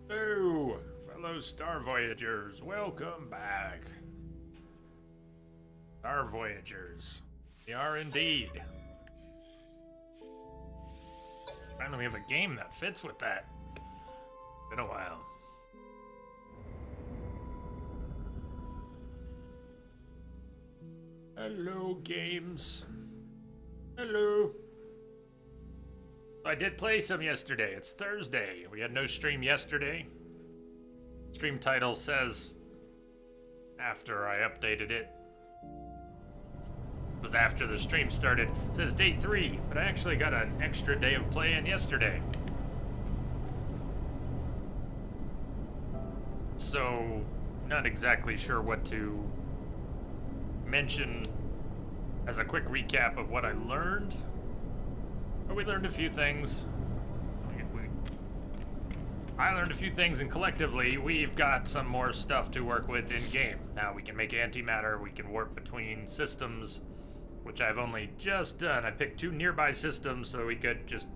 Hello, fellow Star Voyagers. Welcome back. Star Voyagers. We are indeed. Finally, we have a game that fits with that. Been a while. Hello, games. Hello. I did play some yesterday. It's Thursday. We had no stream yesterday. Stream title says, after I updated it, was after the stream started. It says day 3, but I actually got an extra day of playing yesterday. So, not exactly sure what to mention as a quick recap of what I learned. But we learned a few things. I learned a few things, and collectively, we've got some more stuff to work with in-game. Now, we can make antimatter, we can warp between systems, which I've only just done. I picked 2 nearby systems so we could just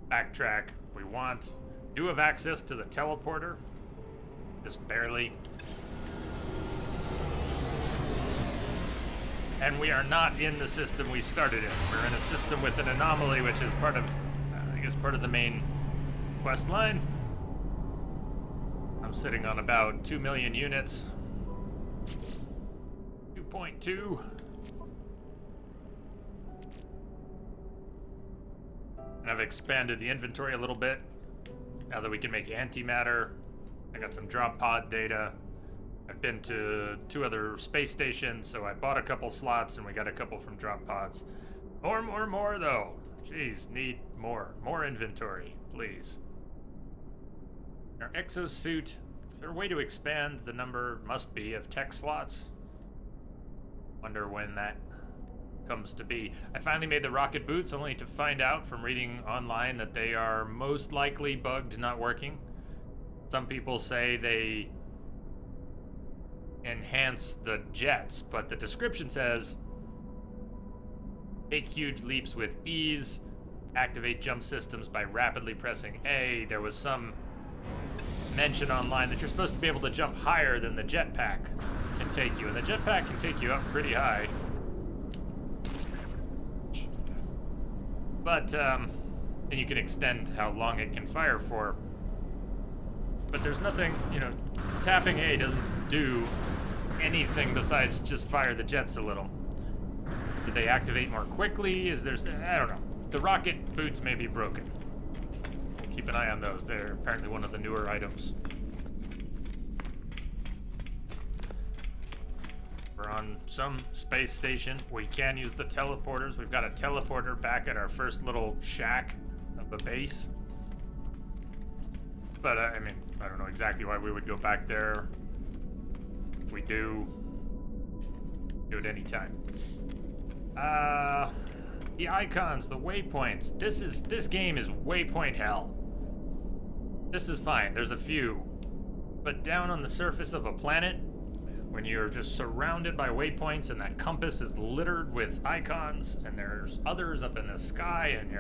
backtrack if we want. Do have access to the teleporter, just barely. And we are not in the system we started in. We're in a system with an anomaly, which is part of, I guess, part of the main quest line. I'm sitting on about 2 million units. 2.2. And I've expanded the inventory a little bit. Now that we can make antimatter. I got some drop pod data. I've been to 2 other space stations, so I bought a couple slots and we got a couple from drop pods. More though. Jeez, need more. More inventory, please. Our exosuit. Is there a way to expand the number, must be, of tech slots? Wonder when that comes to be. I finally made the rocket boots, only to find out from reading online that they are most likely bugged, not working. Some people say they enhance the jets, but the description says take huge leaps with ease, activate jump systems by rapidly pressing A. There was some mention online that you're supposed to be able to jump higher than the jetpack can take you, and the jetpack can take you up pretty high. But and you can extend how long it can fire for. But there's nothing, tapping A doesn't do anything besides just fire the jets a little. Did they activate more quickly? I don't know. The rocket boots may be broken. Keep an eye on those. They're apparently one of the newer items. We're on some space station. We can use the teleporters. We've got a teleporter back at our first little shack of a base. But, I don't know exactly why we would go back there. If we do it anytime. The icons, the waypoints. This game is waypoint hell. This is fine, there's a few. But down on the surface of a planet, when you're just surrounded by waypoints and that compass is littered with icons, and there's others up in the sky, and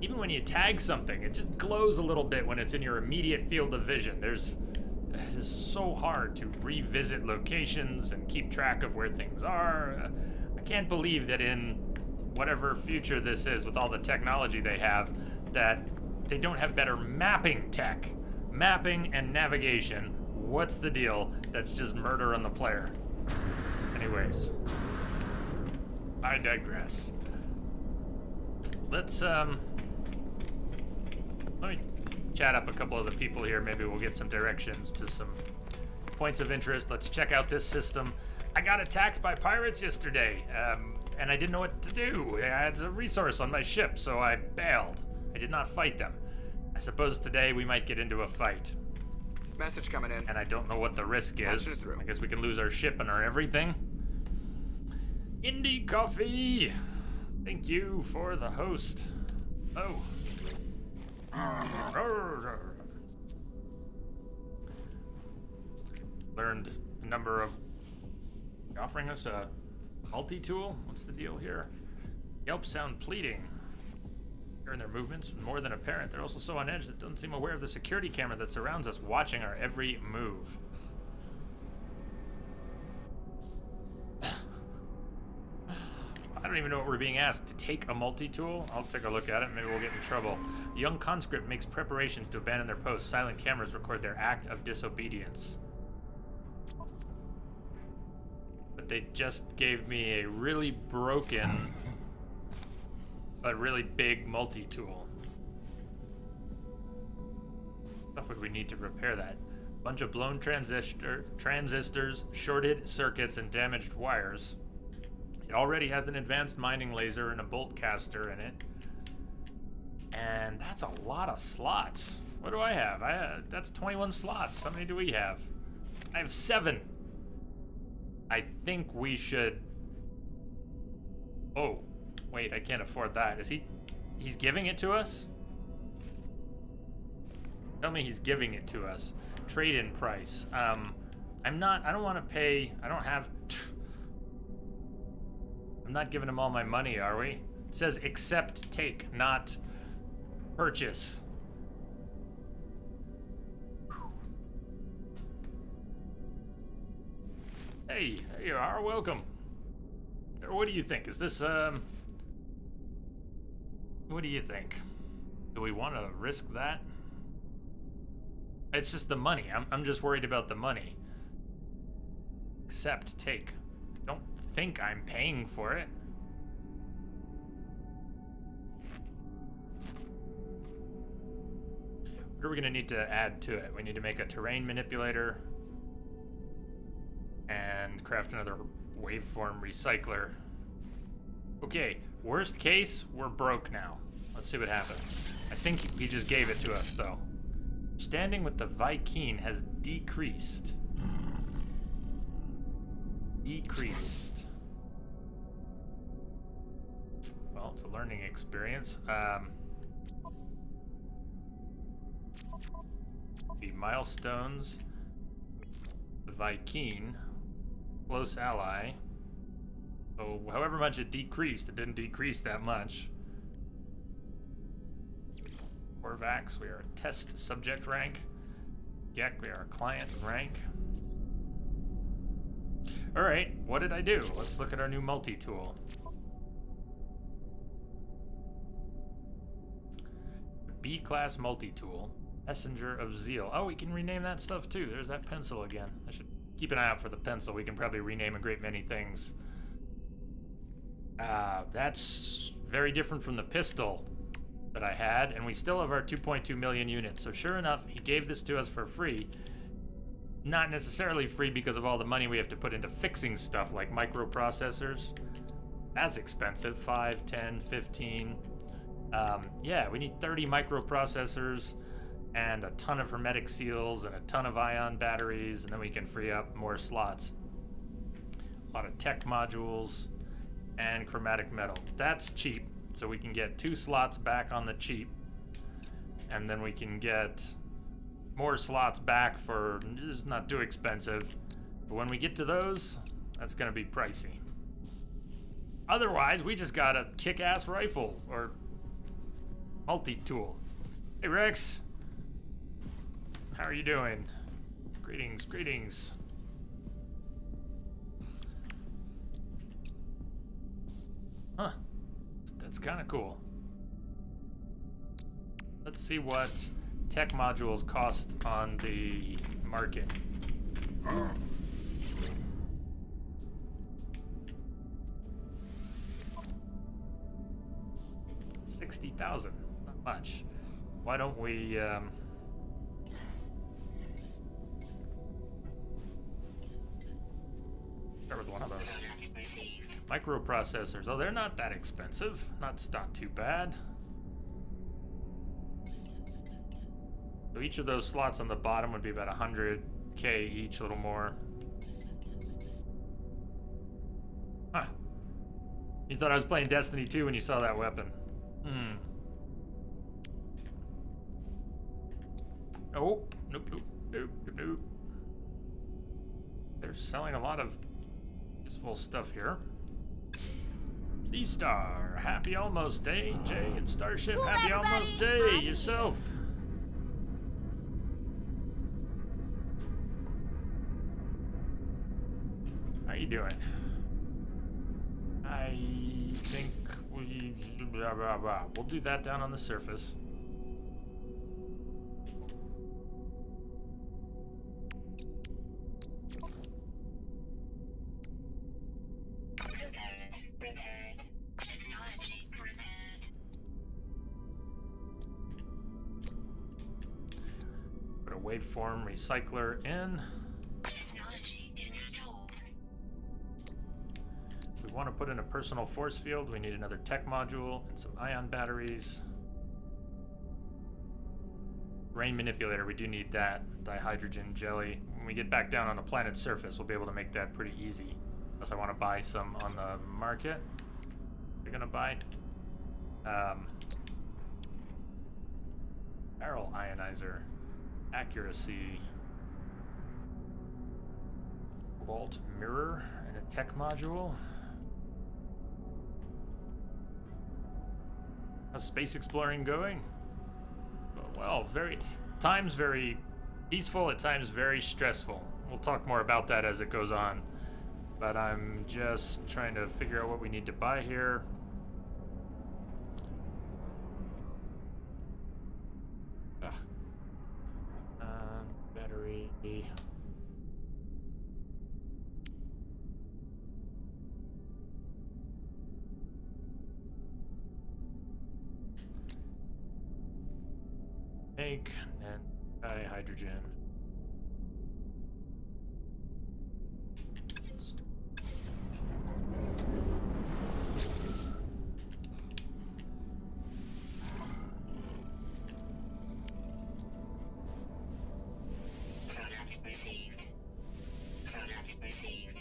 even when you tag something, it just glows a little bit when it's in your immediate field of vision. It is so hard to revisit locations and keep track of where things are. I can't believe that in whatever future this is, with all the technology they have, that they don't have better mapping tech. Mapping and navigation. What's the deal? That's just murder on the player. Anyways, I digress. Let's let me chat up a couple of the people here. Maybe we'll get some directions to some points of interest. Let's check out this system. I got attacked by pirates yesterday, and I didn't know what to do. I had a resource on my ship, so I bailed. I did not fight them. I suppose today we might get into a fight. Message coming in. And I don't know what the risk is. I guess we can lose our ship and our everything. Indie Coffee! Thank you for the host. Oh. Learned a number of... offering us a multi-tool? What's the deal here? Yelp sound pleading. During their movements, more than apparent, they're also so on edge that doesn't seem aware of the security camera that surrounds us, watching our every move. I don't even know what we're being asked. To take a multi-tool? I'll take a look at it. Maybe we'll get in trouble. The young conscript makes preparations to abandon their post. Silent cameras record their act of disobedience. But they just gave me a really broken, but really big multi-tool. Stuff would we need to repair that? Bunch of blown transistors, shorted circuits, and damaged wires. It already has an advanced mining laser and a bolt caster in it. And that's a lot of slots. What do I have? That's 21 slots. How many do we have? I have 7. I think we should... Oh, wait, I can't afford that. Is he's giving it to us? Tell me he's giving it to us. Trade-in price. I don't want to pay, I don't have... I'm not giving him all my money, are we? It says accept, take, not purchase. Hey, there you are, welcome. What do you think? Is this, what do you think? Do we want to risk that? It's just the money. I'm just worried about the money. Accept, take. Don't think I'm paying for it. What are we gonna need to add to it? We need to make a terrain manipulator and craft another waveform recycler. Okay, worst case, we're broke now. Let's see what happens. I think he just gave it to us though. Standing with the Vy'keen has decreased. Decreased. Well, it's a learning experience. The milestones. The Vy'keen. Close ally. So, however much it decreased, it didn't decrease that much. Korvax, we are a test subject rank. Gek, we are a client rank. Alright, what did I do? Let's look at our new multi-tool. B-class multi-tool. Messenger of Zeal. Oh, we can rename that stuff too. There's that pencil again. I should keep an eye out for the pencil. We can probably rename a great many things. That's very different from the pistol that I had, and we still have our 2.2 million units. So sure enough, he gave this to us for free. Not necessarily free because of all the money we have to put into fixing stuff like microprocessors. That's expensive. 5, 10, 15. Yeah, we need 30 microprocessors and a ton of hermetic seals and a ton of ion batteries, and then we can free up more slots. A lot of tech modules and chromatic metal. That's cheap, so we can get 2 slots back on the cheap, and then we can get more slots back for not too expensive. But when we get to those, that's gonna be pricey. Otherwise, we just got a kick-ass rifle or multi-tool. Hey Rex, how are you doing? Greetings, greetings. Huh, that's kind of cool. Let's see what tech modules cost on the market. 60,000, not much. Why don't we start with one of those. Microprocessors. Oh, they're not that expensive. Not too bad. So each of those slots on the bottom would be about 100K each, a little more. Huh. You thought I was playing Destiny 2 when you saw that weapon. Oh, nope. They're selling a lot of useful stuff here. D-Star, happy almost day. Jay and Starship, Cool, happy everybody. almost day. I'm Yourself. How you doing? I think we'll do that down on the surface. Repaired. Technology repaired. Put a waveform recycler in. Technology installed. If we want to put in a personal force field, we need another tech module and some ion batteries. Rain manipulator, we do need that. Dihydrogen jelly. When we get back down on the planet's surface, we'll be able to make that pretty easy. Unless I want to buy some on the market. You're gonna buy barrel ionizer, accuracy, cobalt mirror, and a tech module. How's space exploring going? Well, times very peaceful, at times very stressful. We'll talk more about that as it goes on. But I'm just trying to figure out what we need to buy here. Battery. Make and dihydrogen. Product received. Product received.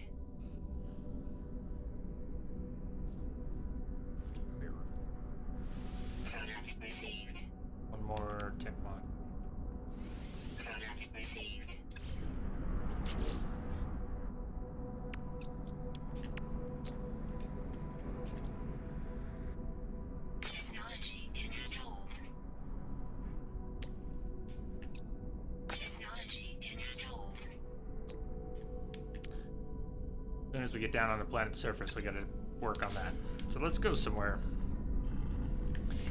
Mirror. Product received. One more tech mod. Product received. Technology installed. Technology installed. As soon as we get down on the planet's surface, we gotta work on that. So let's go somewhere.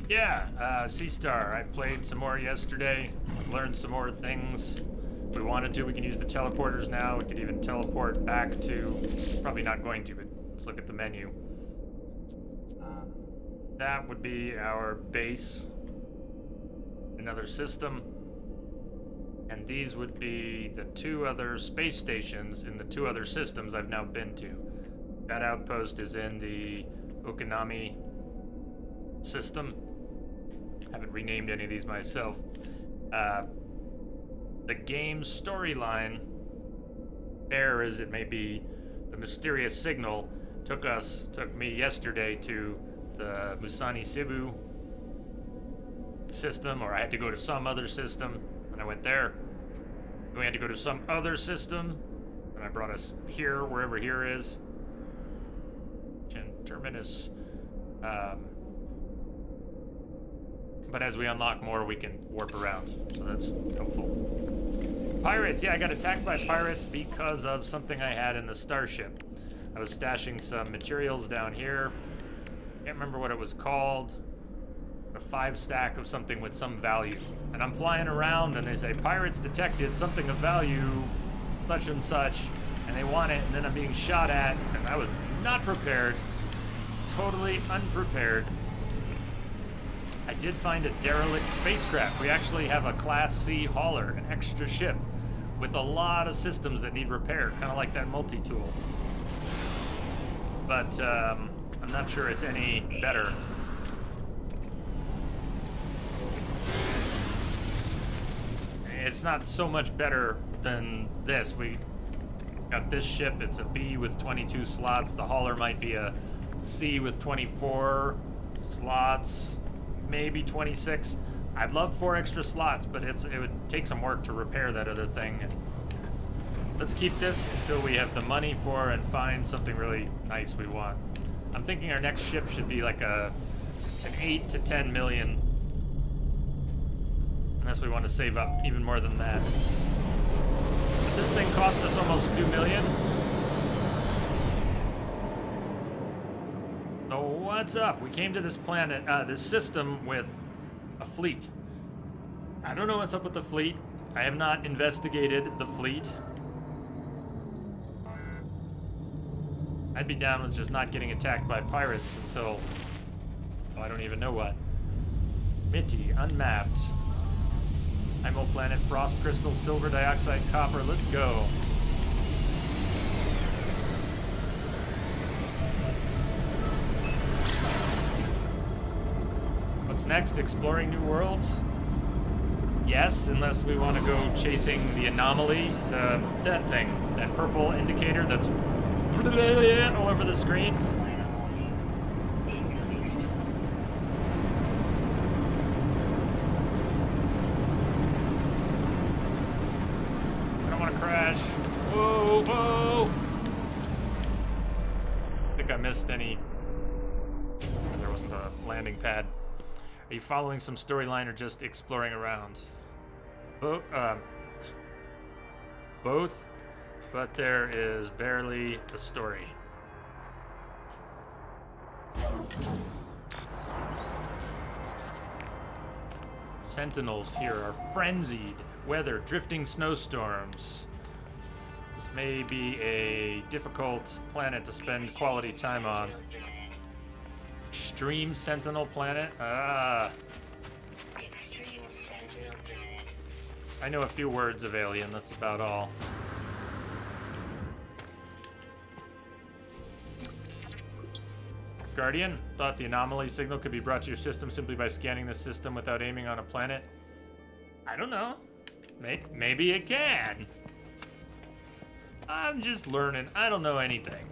Yeah, Sea-Star, I played some more yesterday, learned some more things. If we wanted to, we can use the teleporters now. We could even teleport back to, probably not going to, but let's look at the menu. That would be our base, another system. And these would be the two other space stations in the two other systems I've now been to. That outpost is in the Okanami system. Haven't renamed any of these myself. The game's storyline, fair as it may be, the mysterious signal took me yesterday to the Musani Sibu system, or I had to go to some other system, and I went there. Then we had to go to some other system, and I brought us here, wherever here is. Terminus. But as we unlock more, we can warp around, so that's helpful. Pirates, yeah, I got attacked by pirates because of something I had in the starship. I was stashing some materials down here. Can't remember what it was called. A 5-stack of something with some value. And I'm flying around and they say, pirates detected something of value, such and such, and they want it, and then I'm being shot at, and I was not prepared. Totally unprepared. I did find a derelict spacecraft. We actually have a Class C hauler, an extra ship, with a lot of systems that need repair, kind of like that multi-tool. But I'm not sure it's any better. It's not so much better than this. We got this ship, it's a B with 22 slots. The hauler might be a C with 24 slots, maybe 26. I'd love 4 extra slots, but it would take some work to repair that other thing. And let's keep this until we have the money for and find something really nice we want. I'm thinking our next ship should be like an 8 to 10 million. Unless we want to save up even more than that. But this thing cost us almost 2 million. So what's up? We came to this planet, this system with a fleet. I don't know what's up with the fleet. I have not investigated the fleet. I'd be down with just not getting attacked by pirates until... oh, I don't even know what. Mitty, unmapped. Imo planet, frost crystal, silver dioxide, copper. Let's go. What's next? Exploring new worlds? Yes, unless we want to go chasing the anomaly, that thing, that purple indicator that's all over the screen. Final warning. Incoming storm. I don't want to crash. Whoa, whoa! I think I missed any. There wasn't a landing pad. Are you following some storyline or just exploring around? Both, but there is barely a story. Sentinels here are frenzied. Weather, drifting snowstorms. This may be a difficult planet to spend quality time on. Extreme Sentinel planet? Ah. Extreme Sentinel planet. I know a few words of Alien, that's about all. Guardian, thought the anomaly signal could be brought to your system simply by scanning the system without aiming on a planet. I don't know. Maybe it can. I'm just learning. I don't know anything.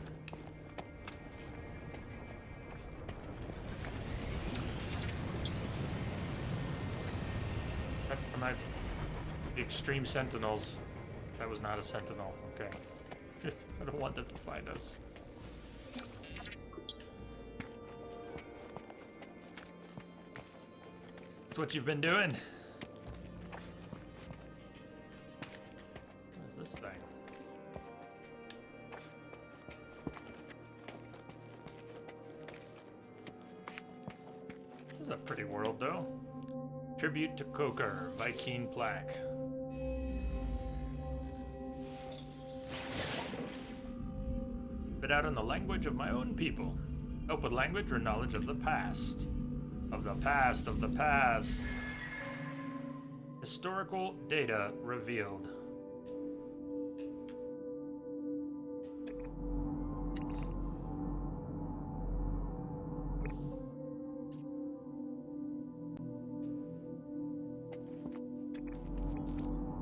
Am I... the Extreme Sentinels. That was not a Sentinel. Okay. I don't want them to find us. That's what you've been doing. What is this thing? This is a pretty world, though. Tribute to Koker, Viking plaque. But out in the language of my own people. Help with language or knowledge of the past. Of the past, of the past. Historical data revealed.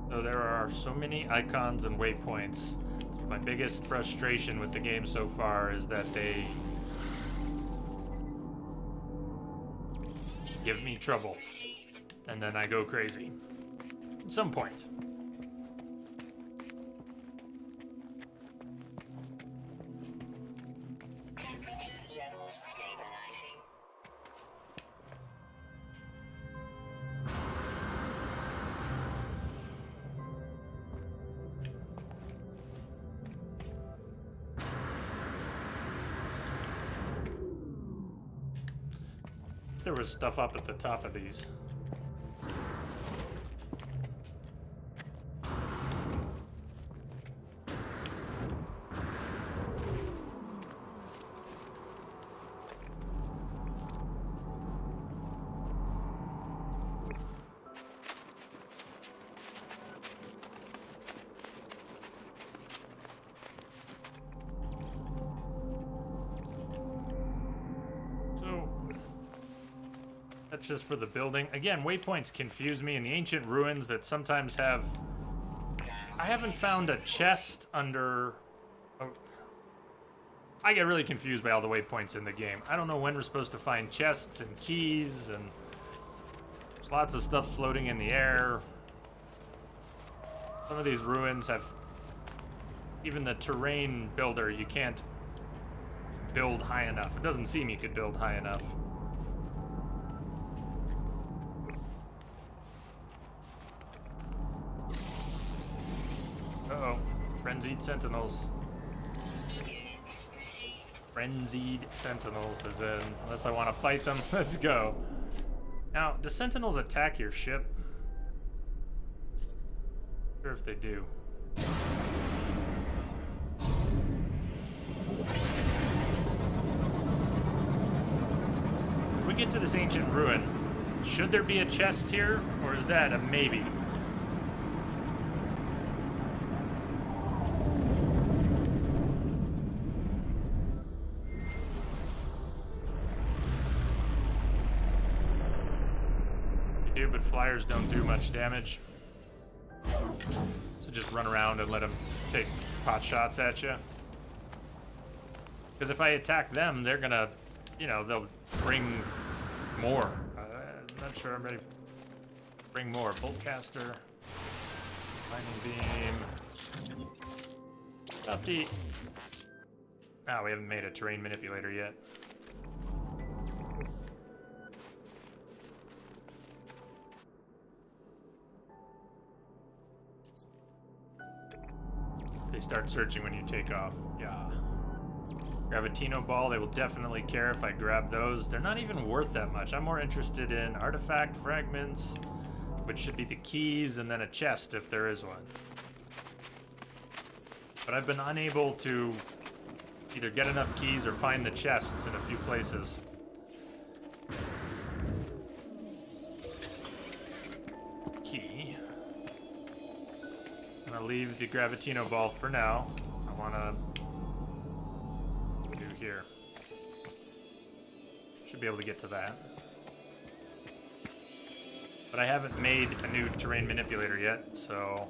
So there are so many icons and waypoints. My biggest frustration with the game so far is that they give me trouble, and then I go crazy. At some point. Temperature levels stabilizing. There was stuff up at the top of these. That's just for the building. Again, waypoints confuse me in the ancient ruins that sometimes have... I haven't found a chest under... Oh. I get really confused by all the waypoints in the game. I don't know when we're supposed to find chests and keys, and there's lots of stuff floating in the air. Some of these ruins have... Even the terrain builder, you can't build high enough. It doesn't seem you could build high enough. Uh-oh. Frenzied sentinels. Frenzied sentinels, as in, unless I want to fight them, let's go. Now, do sentinels attack your ship? Sure if they do. If we get to this ancient ruin, should there be a chest here, or is that a maybe? They do, but flyers don't do much damage. So just run around and let them take pot shots at you. Because if I attack them, they're gonna, you know, they'll bring more. I'm not sure I'm ready. Bring more. Boltcaster. Lightning beam. About the... Oh, we haven't made a terrain manipulator yet. They start searching when you take off. Yeah. Gravitino ball, they will definitely care if I grab those. They're not even worth that much. I'm more interested in artifact fragments, which should be the keys, and then a chest if there is one. But I've been unable to either get enough keys or find the chests in a few places. Key. I'm gonna leave the Gravitino ball for now. I wanna do here. Should be able to get to that. But I haven't made a new terrain manipulator yet, so...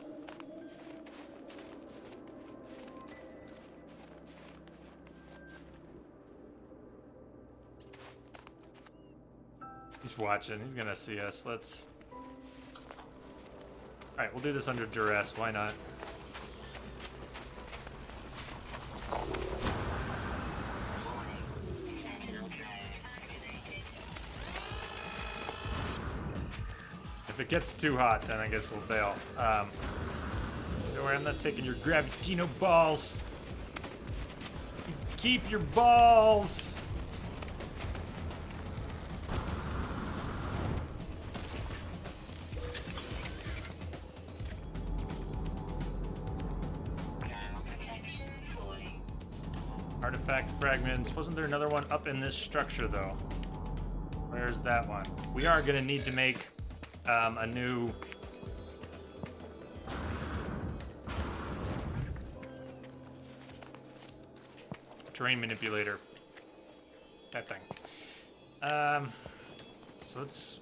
He's watching. He's gonna see us. Let's... Alright, we'll do this under duress. Why not? If it gets too hot, then I guess we'll bail. Don't worry, I'm not taking your Gravitino balls. Keep your balls! Artifact fragments. Wasn't there another one up in this structure, though? Where's that one? We are going to need to make a new... terrain manipulator. That thing. So let's...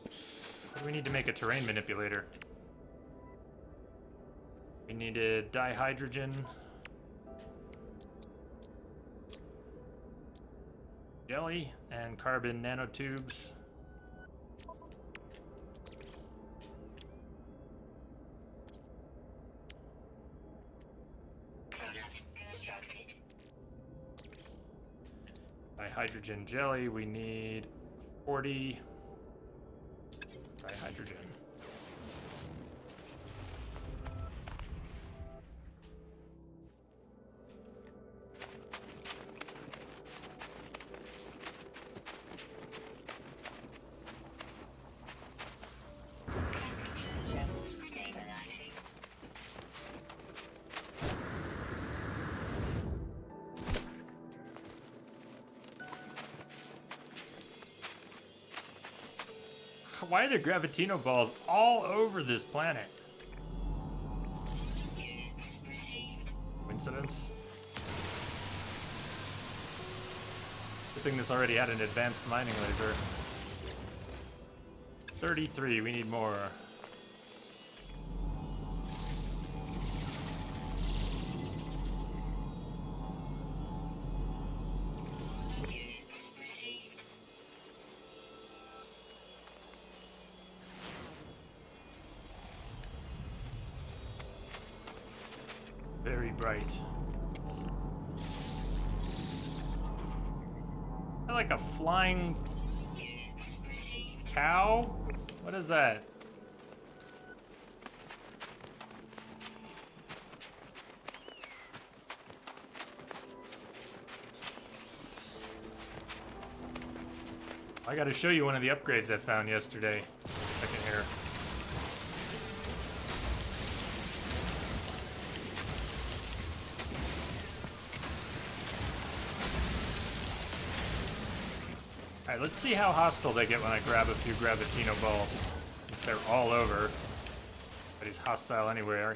What do we need to make a terrain manipulator? We needed dihydrogen. Jelly and carbon nanotubes. Product constructed. Dihydrogen jelly, we need 40 dihydrogen. Levels stabilizing. Why are there Gravitino balls all over this planet? Units received. Coincidence? Good thing this already had an advanced mining laser. 33, we need more. Units received. Very bright. like a flying Units received. cow? What is that? I gotta show you one of the upgrades I found yesterday. Second here. Alright, let's see how hostile they get when I grab a few Gravitino balls. If they're all over. But he's hostile anywhere.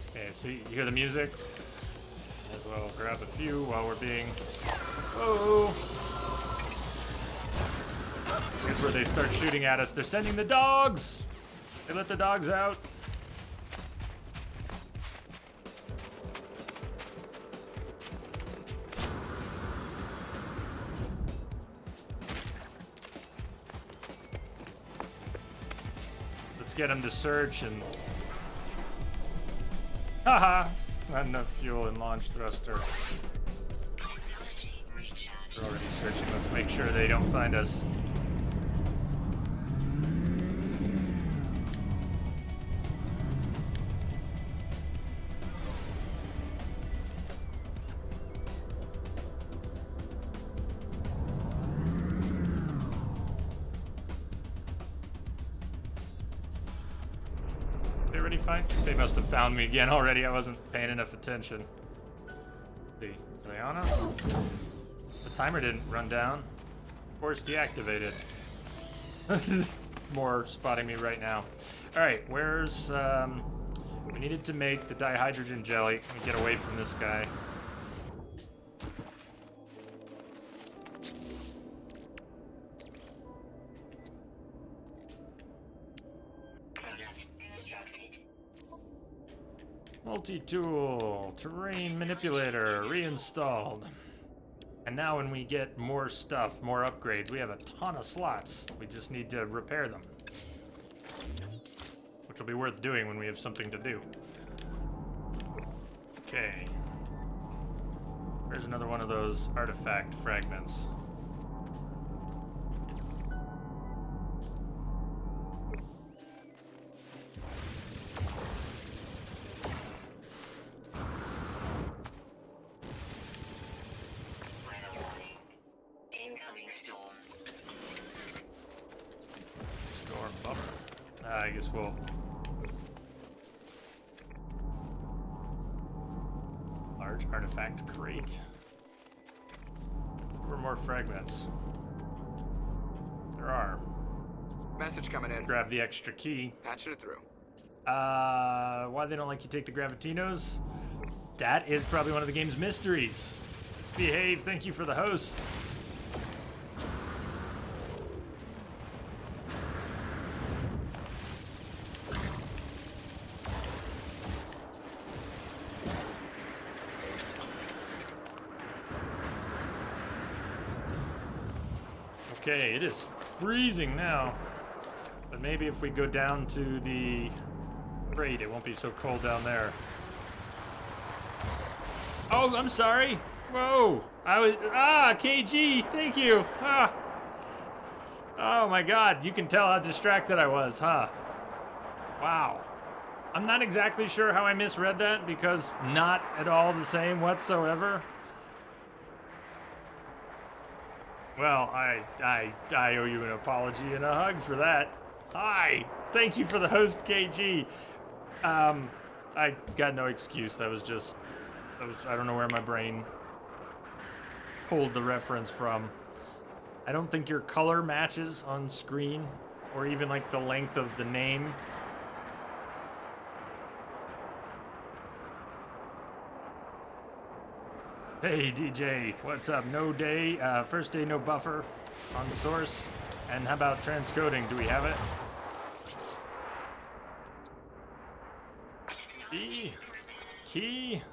Okay, so you hear the music? As well grab a few while we're being... Whoa! Here's where they start shooting at us. They're sending the dogs! They let the dogs out. Let's get them to search and... Haha! Not enough fuel and launch thruster. Technology recharge. They're already searching. Let's make sure they don't find us. They already find? They must have found me again already. I wasn't paying enough attention. Are they on us? The timer didn't run down. Force deactivated. This is more spotting me right now. All right, where's we needed to make the dihydrogen jelly and get away from this guy. Product constructed. Multi-tool, terrain manipulator, reinstalled. And now when we get more stuff, more upgrades, we have a ton of slots. We just need to repair them. Which will be worth doing when we have something to do. Okay. There's another one of those artifact fragments. Weather warning. Incoming storm. Storm buffer. I guess we'll... Large artifact crate. Or more fragments. There are. Message coming in. Grab the extra key. Patching it through. Why they don't like you take the Gravitinos? That is probably one of the game's mysteries. Let's behave. Thank you for the host. Okay, it is freezing now. But maybe if we go down to the crate, it won't be so cold down there. Oh, I'm sorry. Whoa. KG, thank you. Oh my god, you can tell how distracted I was, huh? Wow. I'm not exactly sure how I misread that because not at all the same whatsoever. Well, I owe you an apology and a hug for that. Hi, thank you for the host, KG. I got no excuse. That was just, I don't know where my brain pulled the reference from. I don't think your color matches on screen, or even like the length of the name. Hey DJ, what's up? No day, first day no buffer on source. And how about transcoding? Do we have it? Key.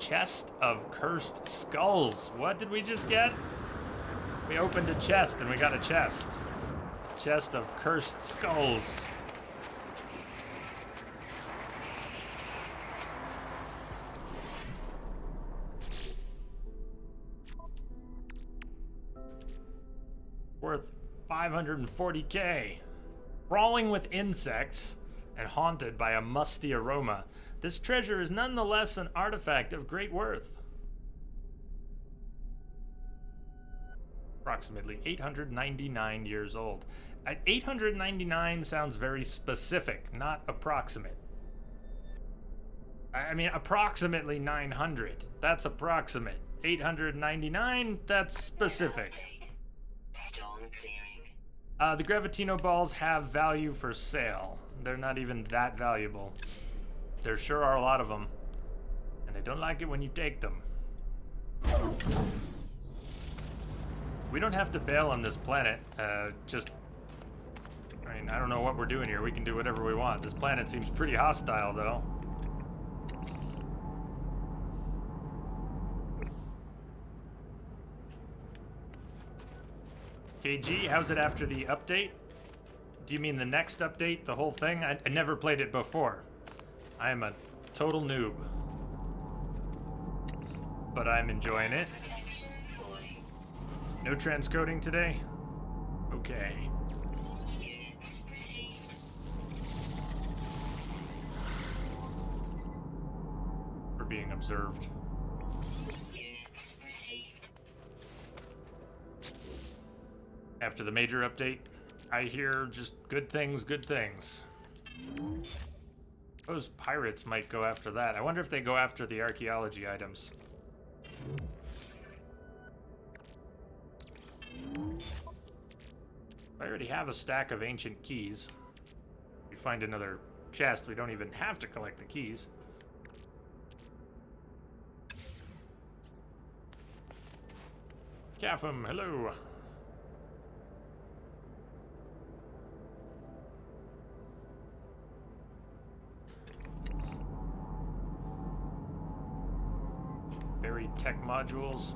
Chest of cursed skulls. What did we just get? We opened a chest and we got a chest. Chest of cursed skulls. Worth 540k. Crawling with insects and haunted by a musty aroma, this treasure is nonetheless an artifact of great worth. Approximately 899 years old. 899 sounds very specific, not approximate. I mean, approximately 900. That's approximate. 899, that's specific. Storm clearing. The Gravitino balls have value for sale. They're not even that valuable. There sure are a lot of them. And they don't like it when you take them. We don't have to bail on this planet. I mean, I don't know what we're doing here. We can do whatever we want. This planet seems pretty hostile, though. KG, how's it after the update? Do you mean the next update, the whole thing? I never played it before. I am a total noob. But I'm enjoying it. Protection falling. No transcoding today? Okay. Units received. We're being observed. Units received. After the major update, I hear just good things, good things. Those pirates might go after that. I wonder if they go after the archaeology items. I already have a stack of ancient keys. If we find another chest, we don't even have to collect the keys. Capham, hello. Buried tech modules.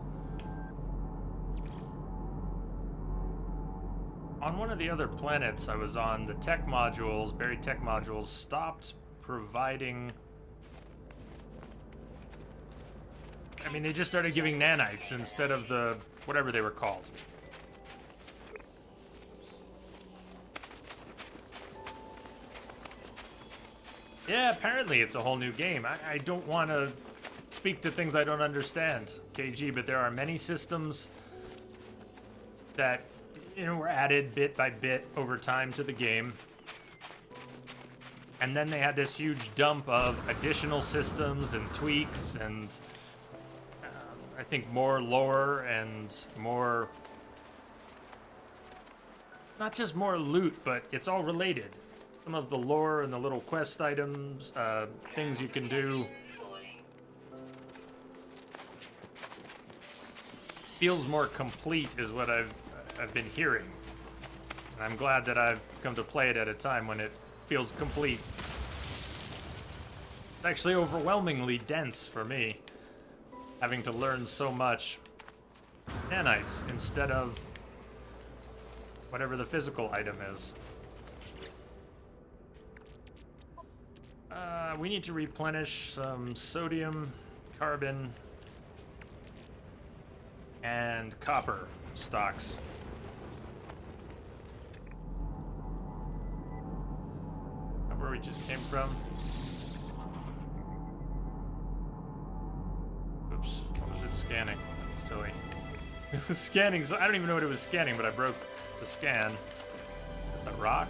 On one of the other planets I was on, the tech modules, buried tech modules, stopped providing... I mean, they just started giving nanites instead of the... whatever they were called. Yeah, apparently it's a whole new game. I don't want to speak to things I don't understand, KG, but there are many systems that, you know, were added bit by bit over time to the game. And then they had this huge dump of additional systems and tweaks and I think more lore and more, not just more loot, but it's all related. Some of the lore and the little quest items, things you can do. Feels more complete is what I've been hearing. And I'm glad that I've come to play it at a time when it feels complete. It's actually overwhelmingly dense for me, having to learn so much nanites instead of whatever the physical item is. We need to replenish some sodium, carbon, and copper stocks. Where we just came from. Oops, what was it scanning? Silly. It was scanning, so I don't even know what it was scanning, but I broke the scan. The rock.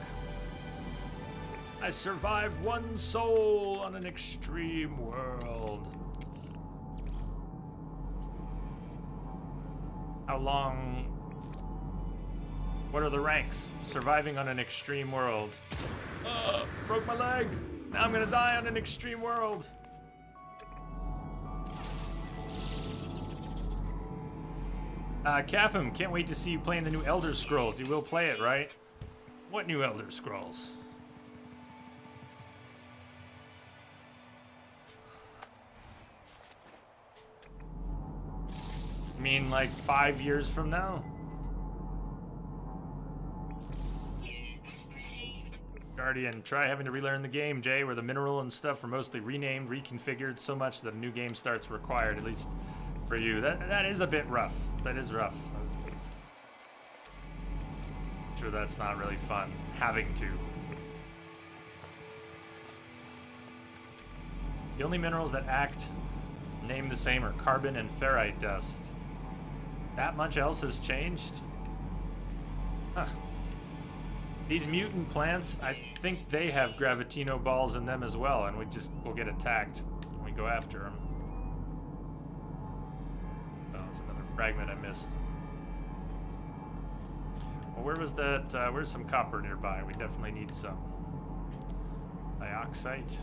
I survived one soul on an extreme world. How long? What are the ranks? Surviving on an extreme world. Broke my leg. Now I'm gonna die on an extreme world. Capham, can't wait to see you playing the new Elder Scrolls. You will play it, right? What new Elder Scrolls? You mean like 5 years from now? party and try having to relearn the game, Jay, where the mineral and stuff are mostly renamed, reconfigured so much that a new game starts required, at least for you. That is a bit rough. That is rough. I'm sure that's not really fun, having to. The only minerals that act named the same are carbon and ferrite dust. That much else has changed? Huh. These mutant plants, I think they have Gravitino balls in them as well, and we'll get attacked when we go after them. Oh, there's another fragment I missed. Well, where was that? Where's some copper nearby? We definitely need some. Dioxite.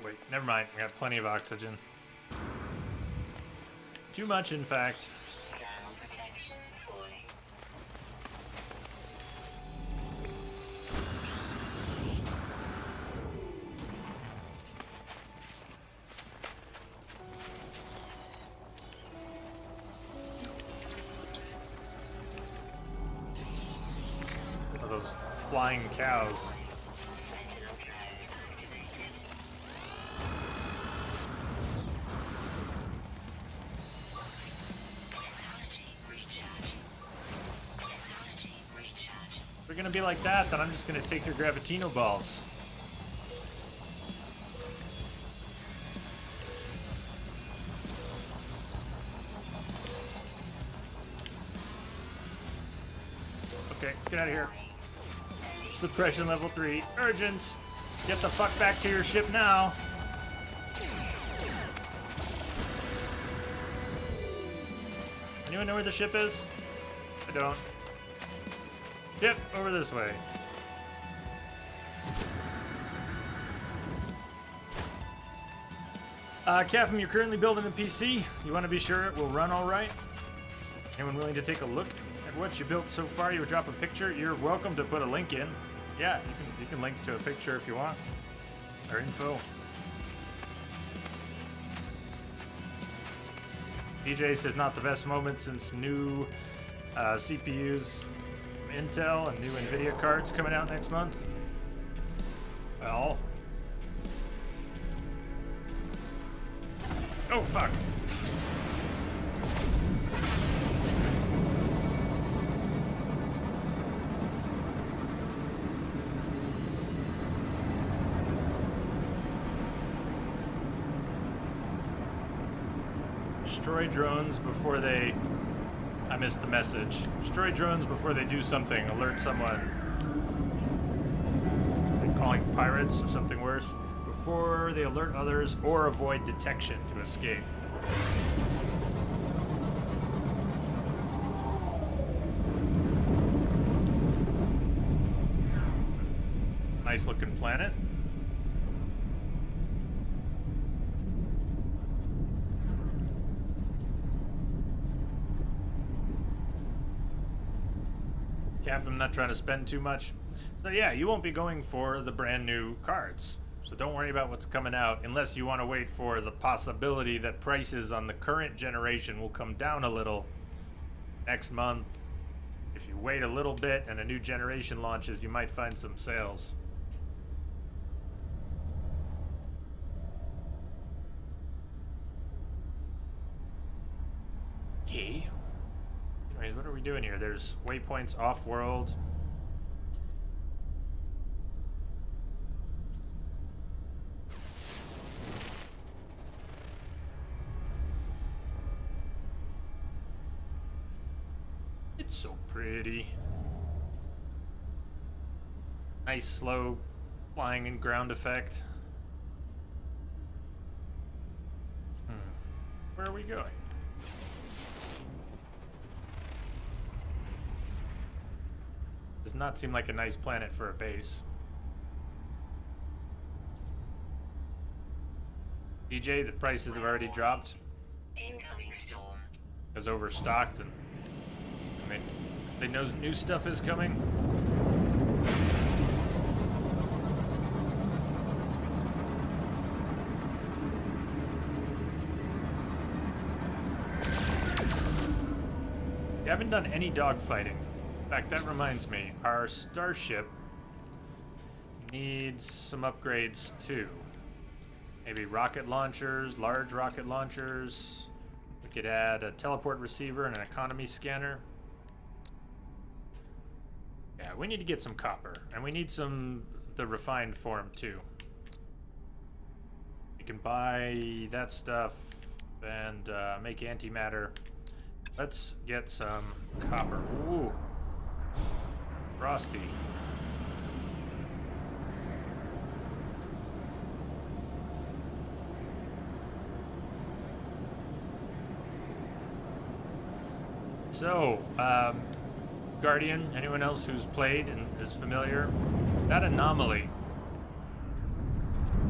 Wait, never mind. We got plenty of oxygen. Too much, in fact. Thermal protection fully. Oh, those flying cows. Sentinel drones activated. Technology recharging. Technology recharging. If we're gonna be like that, then I'm just gonna take your Gravitino balls. Okay, let's get out of here. Suppression level 3. Urgent! Get the fuck back to your ship now! Anyone know where the ship is? I don't. Yep, over this way. Captain, you're currently building a PC. You want to be sure it will run all right? Anyone willing to take a look at what you built so far? You would drop a picture. You're welcome to put a link in. Yeah, you can link to a picture if you want, or info. DJ says not the best moment since new CPUs from Intel and new NVIDIA cards coming out next month. Well. Oh, fuck. Destroy drones before they... I missed the message. Destroy drones before they do something. Alert someone. Like calling pirates or something worse. Before they alert others or avoid detection to escape. Nice looking planet. I'm not trying to spend too much. So yeah, you won't be going for the brand new cards. So don't worry about what's coming out unless you want to wait for the possibility that prices on the current generation will come down a little next month. If you wait a little bit and a new generation launches, you might find some sales. Okay. Anyways, what are we doing here? There's waypoints off-world. It's so pretty. Nice slow flying and ground effect. Where are we going? Does not seem like a nice planet for a base. DJ, the prices have already dropped. Incoming storm. Is overstocked and they know new stuff is coming. We haven't done any dogfighting. In fact, that reminds me, our starship needs some upgrades too. Maybe rocket launchers, large rocket launchers. We could add a teleport receiver and an economy scanner. Yeah, we need to get some copper, and we need some the refined form too. You can buy that stuff and make antimatter. Let's get some copper. Ooh, frosty. So, Guardian, anyone else who's played and is familiar, that anomaly.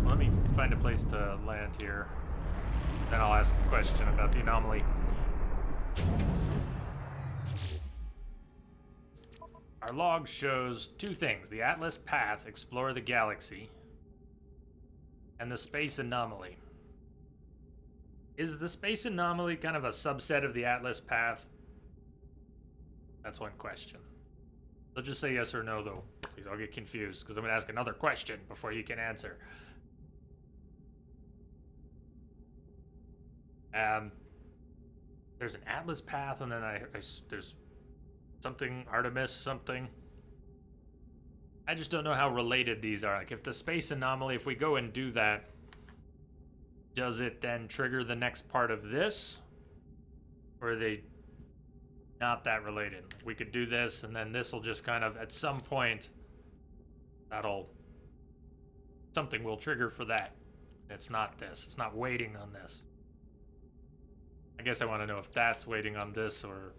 Let me find a place to land here. Then I'll ask the question about the anomaly. Our log shows two things: the Atlas Path, explore the galaxy, and the space anomaly. Is the space anomaly kind of a subset of the Atlas Path? That's one question. So just say yes or no, though. Please, I'll get confused, because I'm going to ask another question before you can answer. There's an Atlas Path, and then there's something, Artemis something. I just don't know how related these are. Like, if the space anomaly, if we go and do that, does it then trigger the next part of this? Or are they not that related? We could do this, and then this will just kind of, at some point, something will trigger for that. It's not this. It's not waiting on this. I guess I want to know if that's waiting on this or...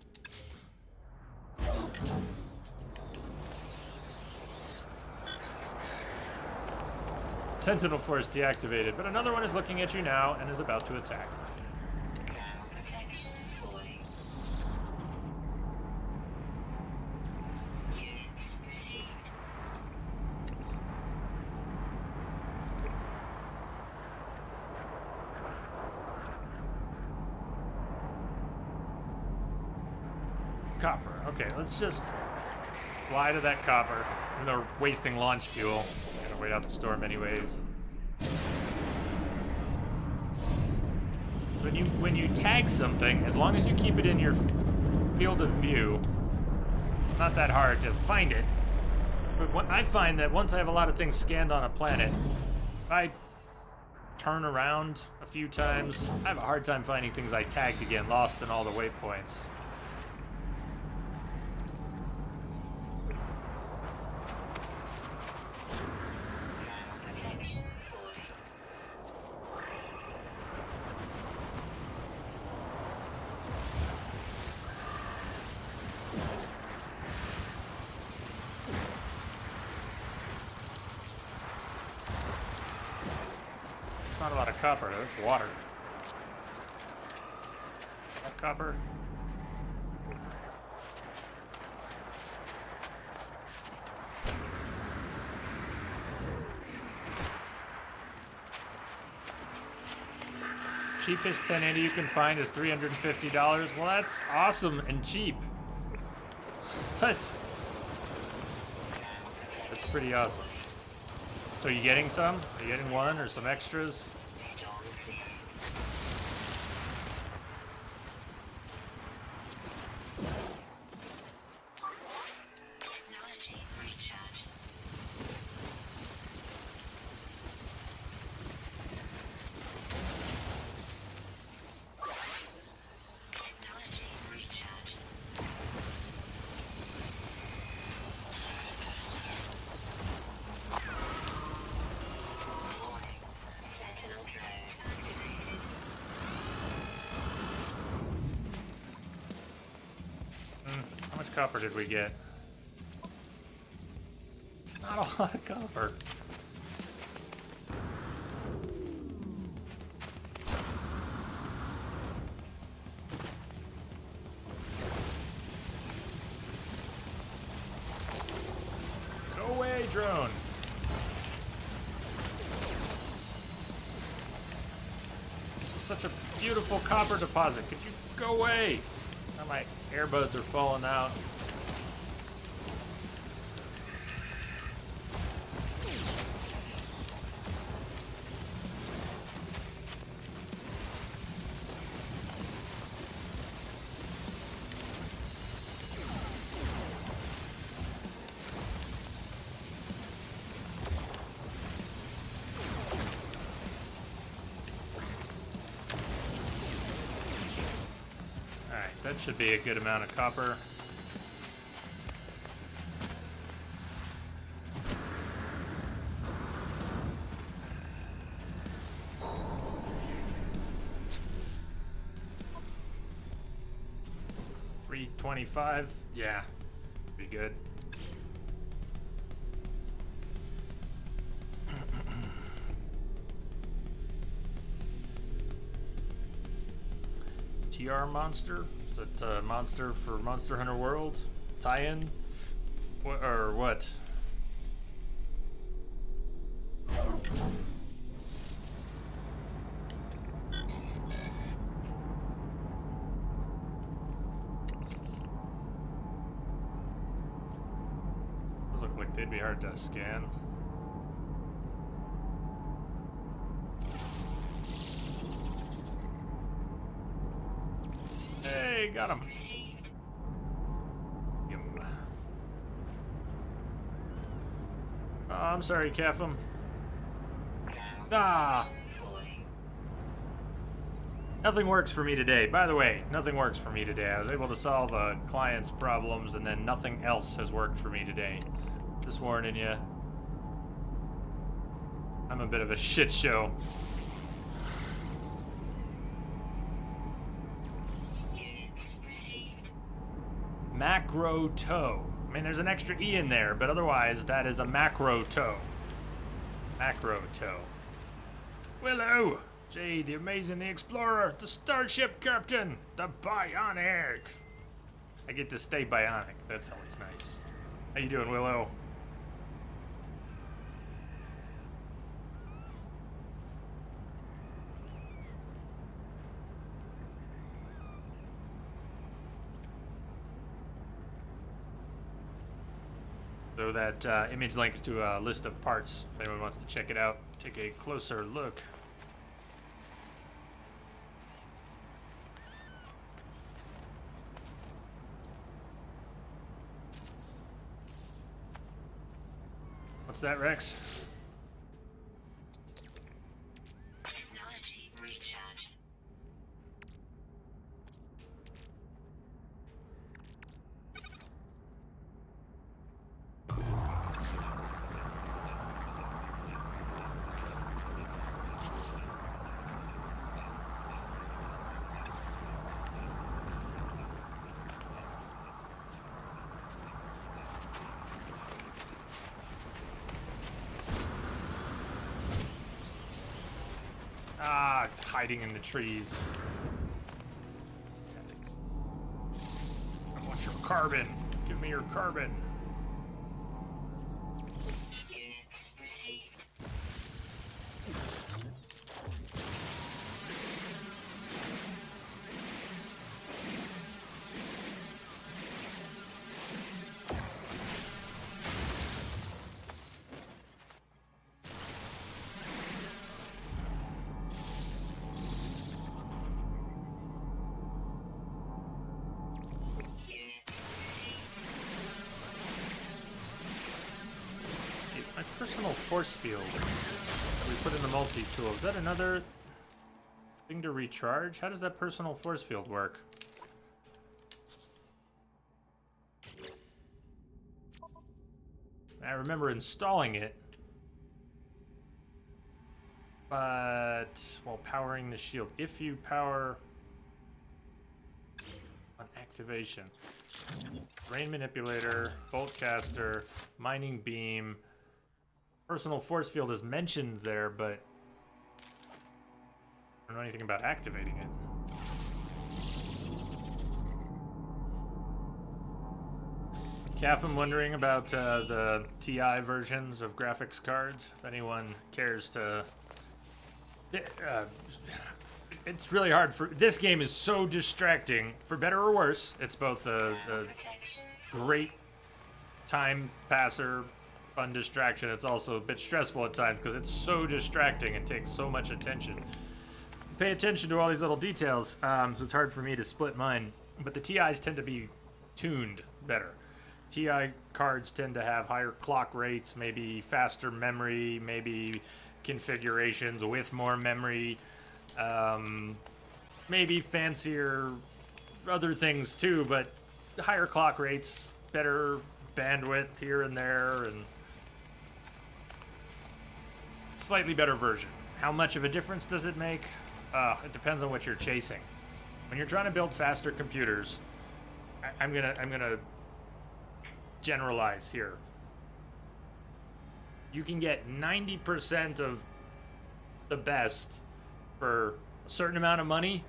Sentinel Force deactivated, but another one is looking at you now and is about to attack. Ground protection falling. Units received. Copper. Okay, let's just fly to that copper. Even though we're wasting launch fuel. Gotta wait out the storm anyways. When you tag something, as long as you keep it in your field of view, it's not that hard to find it. But I find that once I have a lot of things scanned on a planet, if I turn around a few times, I have a hard time finding things I tagged again, lost in all the waypoints. Protection falling. It's not a lot of copper, though. It's water. That copper. Cheapest 1080 you can find is $350. Well, that's awesome and cheap. That's pretty awesome. So you getting some? Are you getting one or some extras? Storm clear. Technology recharge. Technology recharge. Warning. Sentinel drone activated. How much copper did we get? Not a lot of copper. Go away, drone. This is such a beautiful copper deposit. Could you go away? Now my earbuds are falling out. That should be a good amount of copper. $325, yeah, be good. TR monster? Is it a monster for Monster Hunter World? Tie-in? Or what? Those look like they'd be hard to scan. Hey, got him. Oh, I'm sorry, Kefim. Ah! Nothing works for me today. By the way, nothing works for me today. I was able to solve a client's problems, and then nothing else has worked for me today. Just warning you. I'm a bit of a shit show. Macro toe. I mean, there's an extra E in there, but otherwise, that is a macro toe. Macro toe. Willow! Jay, the amazing, the explorer, the starship captain, the bionic. I get to stay bionic. That's always nice. How you doing, Willow? So that image links to a list of parts if anyone wants to check it out. Take a closer look. What's that, Rex? Technology recharge. Ah, hiding in the trees. I want your carbon. Give me your carbon. Units received. My personal force field that we put in the multi-tool. Is that another thing to recharge? How does that personal force field work? I remember installing it, but while powering the shield, if you power on activation, rain manipulator, bolt caster, mining beam, personal force field is mentioned there, but I don't know anything about activating it. Calf, I'm wondering about the TI versions of graphics cards. If anyone cares to... it's really hard for... This game is so distracting, for better or worse. It's both a Protection. great time passer, fun distraction. It's also a bit stressful at times because it's so distracting and takes so much attention. Pay attention to all these little details, so it's hard for me to split mine. But the TIs tend to be tuned better. TI cards tend to have higher clock rates, maybe faster memory, maybe configurations with more memory, maybe fancier other things too, but higher clock rates, better bandwidth here and there, and slightly better version. How much of a difference does it make? It depends on what you're chasing. When you're trying to build faster computers, I'm gonna generalize here. You can get 90% of the best for a certain amount of money,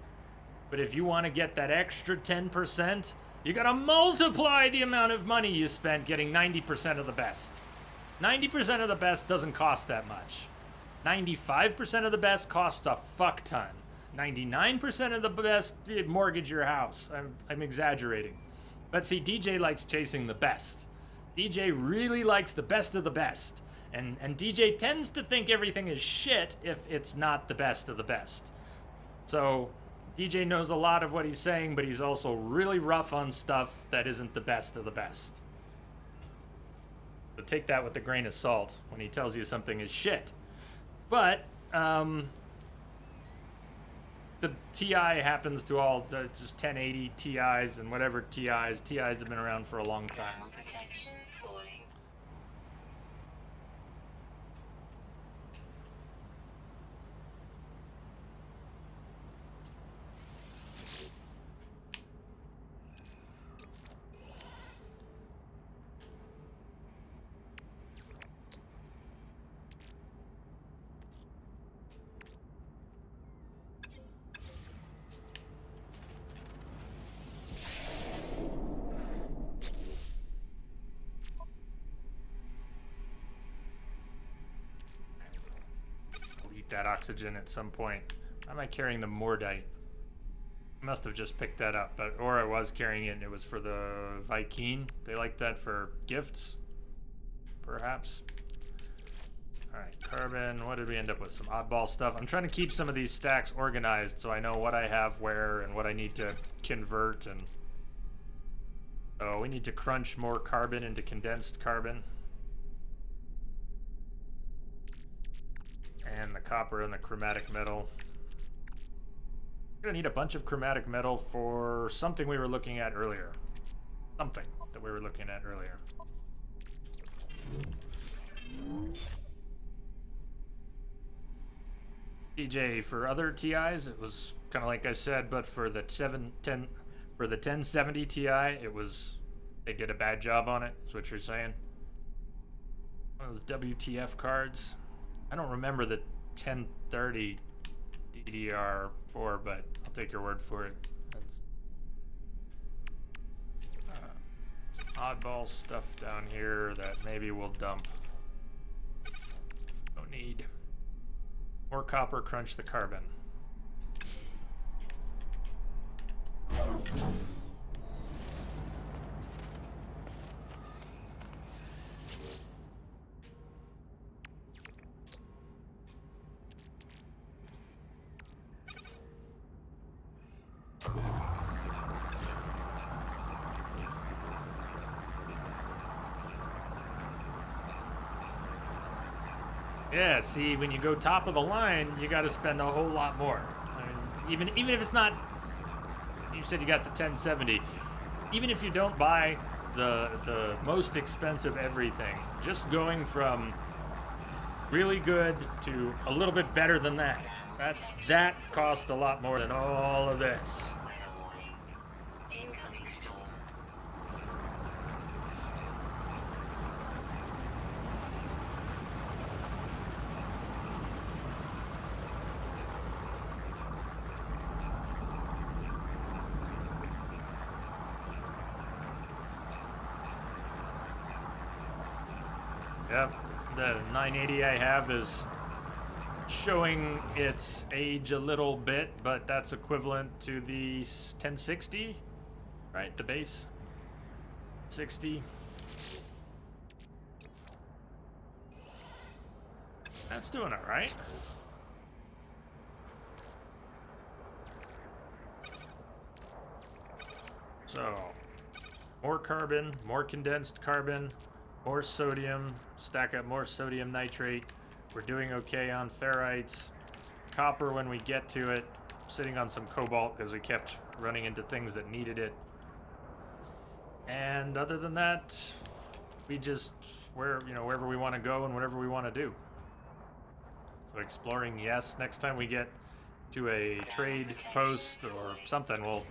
but if you want to get that extra 10%, you gotta multiply the amount of money you spent getting 90% of the best. 90% of the best doesn't cost that much. 95% of the best costs a fuck ton. 99% of the best, mortgage your house. I'm exaggerating. But see, DJ likes chasing the best. DJ really likes the best of the best. And DJ tends to think everything is shit if it's not the best of the best. So DJ knows a lot of what he's saying, but he's also really rough on stuff that isn't the best of the best. So take that with a grain of salt when he tells you something is shit. But the TI happens to all just 1080 TIs and whatever TIs. TIs have been around for a long time. Thermal protection falling. That oxygen at some point. Why am I carrying the Mordite? I must have just picked that up, but or I was carrying it and it was for the Vy'keen. They like that for gifts, perhaps. Alright, carbon. What did we end up with? Some oddball stuff. I'm trying to keep some of these stacks organized so I know what I have where and what I need to convert. And so we need to crunch more carbon into condensed carbon. And the copper and the chromatic metal. We're gonna need a bunch of chromatic metal for something we were looking at earlier. Something that we were looking at earlier. DJ, for other TIs, it was kind of like I said, but for the 1070 Ti, it was, they did a bad job on it. That's what you're saying. One of those WTF cards. I don't remember the 1030 DDR4, but I'll take your word for it. That's some oddball stuff down here that maybe we'll dump. Don't need. More copper, crunch the carbon. Yeah, see, when you go top of the line, you got to spend a whole lot more. I mean, even if it's not, you said you got the 1070. Even if you don't buy the most expensive everything, just going from really good to a little bit better than that, that costs a lot more than all of this. Weather warning. Incoming storm. Yep, the 980 I have is showing its age a little bit, but that's equivalent to the 1060, right? The base 60. That's doing all right. So, more carbon, more condensed carbon, more sodium, stack up more sodium nitrate. We're doing okay on ferrites. Copper when we get to it. Sitting on some cobalt because we kept running into things that needed it. And other than that, we just wherever we want to go and whatever we want to do. So exploring, yes. Next time we get to a trade post or something, we'll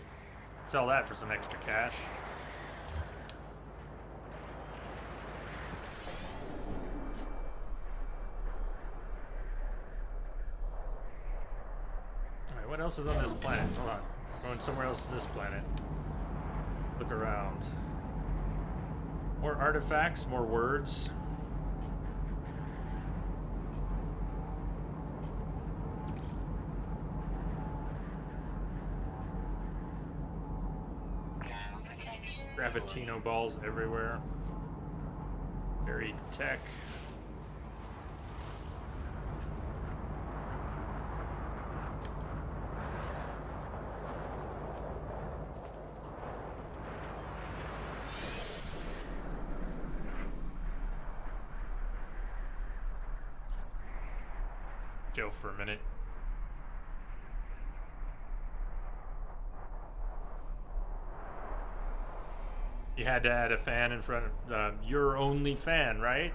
sell that for some extra cash. Alright, what else is on this planet? Hold on. I'm going somewhere else to this planet. Look around. More artifacts, more words. Gravitino balls everywhere. Buried tech. Joe for a minute. You had to add a fan in front of your only fan, right?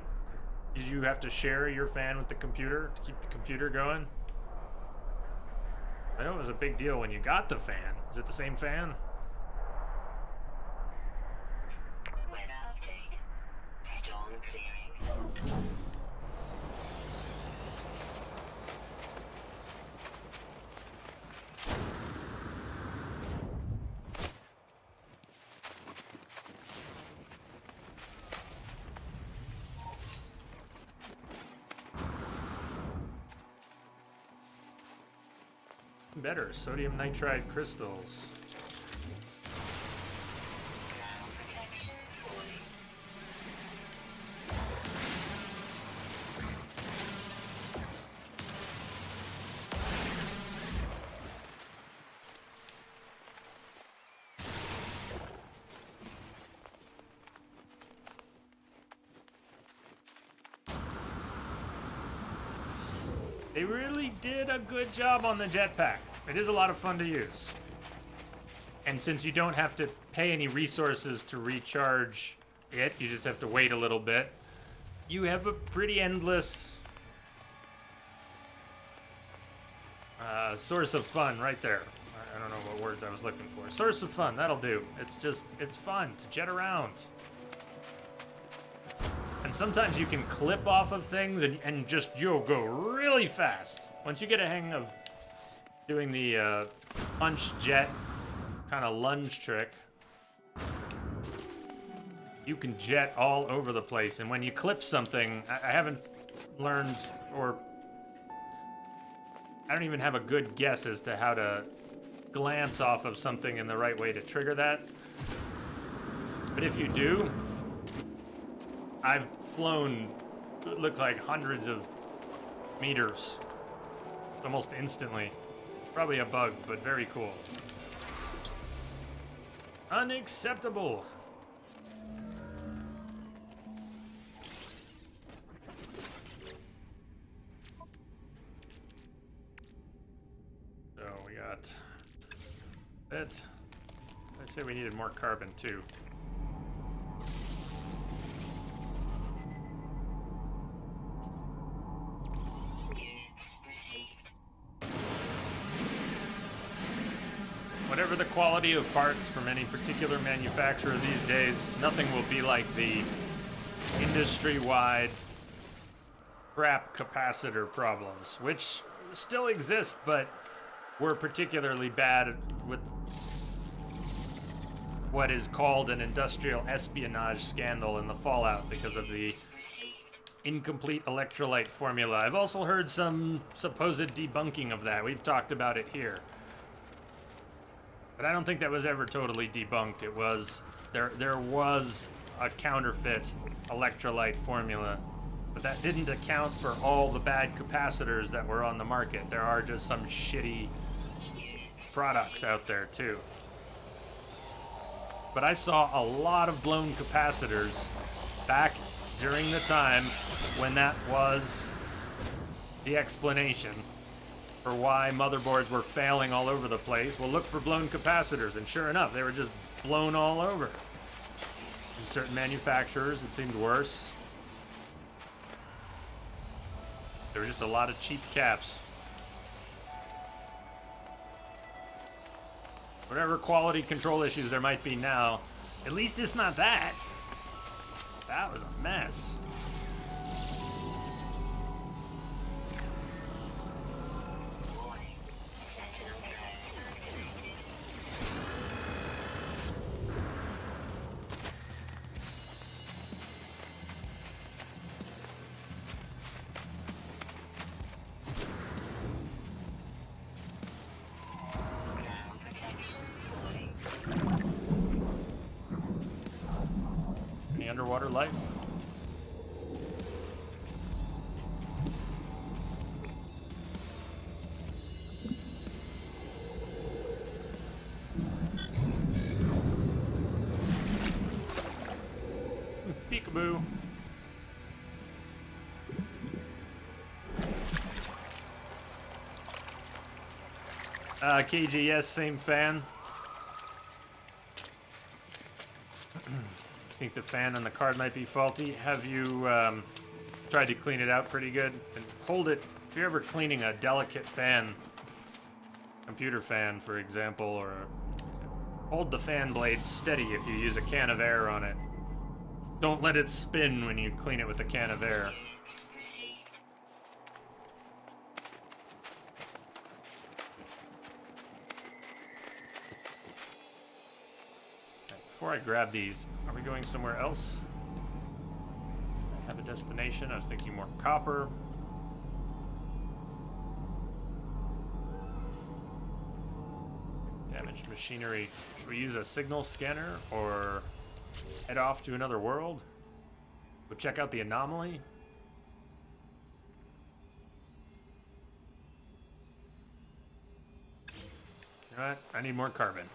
Did you have to share your fan with the computer to keep the computer going? I know it was a big deal when you got the fan. Is it the same fan? Weather update. Storm clearing. Better. Sodium nitride crystals. Protection falling. They really did a good job on the jetpack. It is a lot of fun to use. And since you don't have to pay any resources to recharge it, you just have to wait a little bit, you have a pretty endless source of fun right there. I don't know what words I was looking for. Source of fun, that'll do. It's fun to jet around. And sometimes you can clip off of things and just, you'll go really fast. Once you get a hang of doing the punch jet kind of lunge trick, you can jet all over the place. And when you clip something, I haven't learned, or I don't even have a good guess as to how to glance off of something in the right way to trigger that. But if you do, I've flown, it looks like hundreds of meters almost instantly. Probably a bug, but very cool. Unacceptable. So we got that. I say we needed more carbon too. Whatever the quality of parts from any particular manufacturer these days, nothing will be like the industry-wide crap capacitor problems, which still exist, but were particularly bad with what is called an industrial espionage scandal in the Fallout because of the incomplete electrolyte formula. I've also heard some supposed debunking of that. We've talked about it here. But I don't think that was ever totally debunked. It was, there was a counterfeit electrolyte formula, but that didn't account for all the bad capacitors that were on the market. There are just some shitty products out there too. But I saw a lot of blown capacitors back during the time when that was the explanation for why motherboards were failing all over the place. Well, look for blown capacitors, and sure enough, they were just blown all over. In certain manufacturers, it seemed worse. There were just a lot of cheap caps. Whatever quality control issues there might be now, at least it's not that. That was a mess. Warning. Sentinel codes activated. Ground protection falling. Any underwater life? Peekaboo. KG, yes, same fan. Think the fan on the card might be faulty. Have you tried to clean it out pretty good? And hold it, if you're ever cleaning a delicate fan, computer fan, for example, or hold the fan blade steady if you use a can of air on it. Don't let it spin when you clean it with a can of air. Received. Before I grab these, are we going somewhere else? I have a destination. I was thinking more copper. Damaged machinery. Should we use a signal scanner or head off to another world? We'll check out the anomaly. You know what? I need more carbon.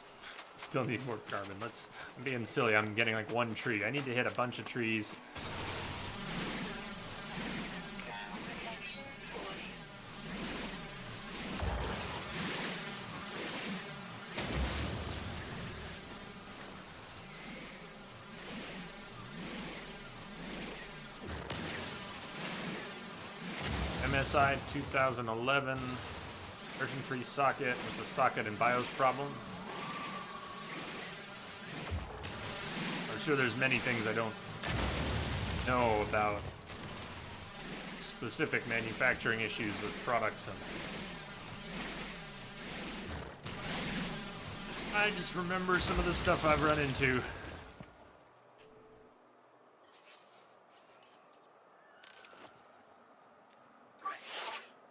Still need more carbon. I'm being silly. I'm getting like one tree. I need to hit a bunch of trees. Ground protection falling. MSI 2011 version 3 socket. It's a socket and BIOS problem. I'm sure there's many things I don't know about specific manufacturing issues with products, and I just remember some of the stuff I've run into.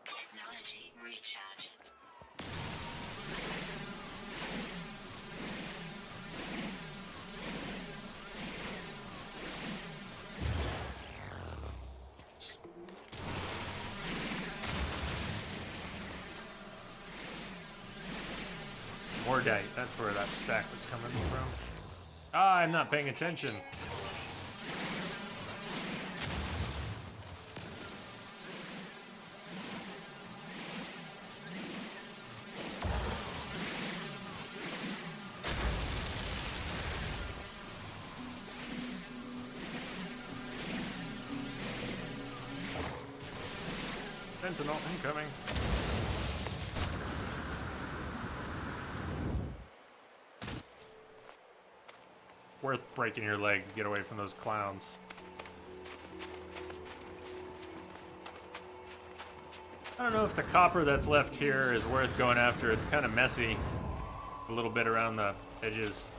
Technology recharge. Mordite, that's where that stack was coming from. Ah, I'm not paying attention. Sentinel incoming. Worth breaking your leg to get away from those clowns. I don't know if the copper that's left here is worth going after. It's kind of messy. A little bit around the edges.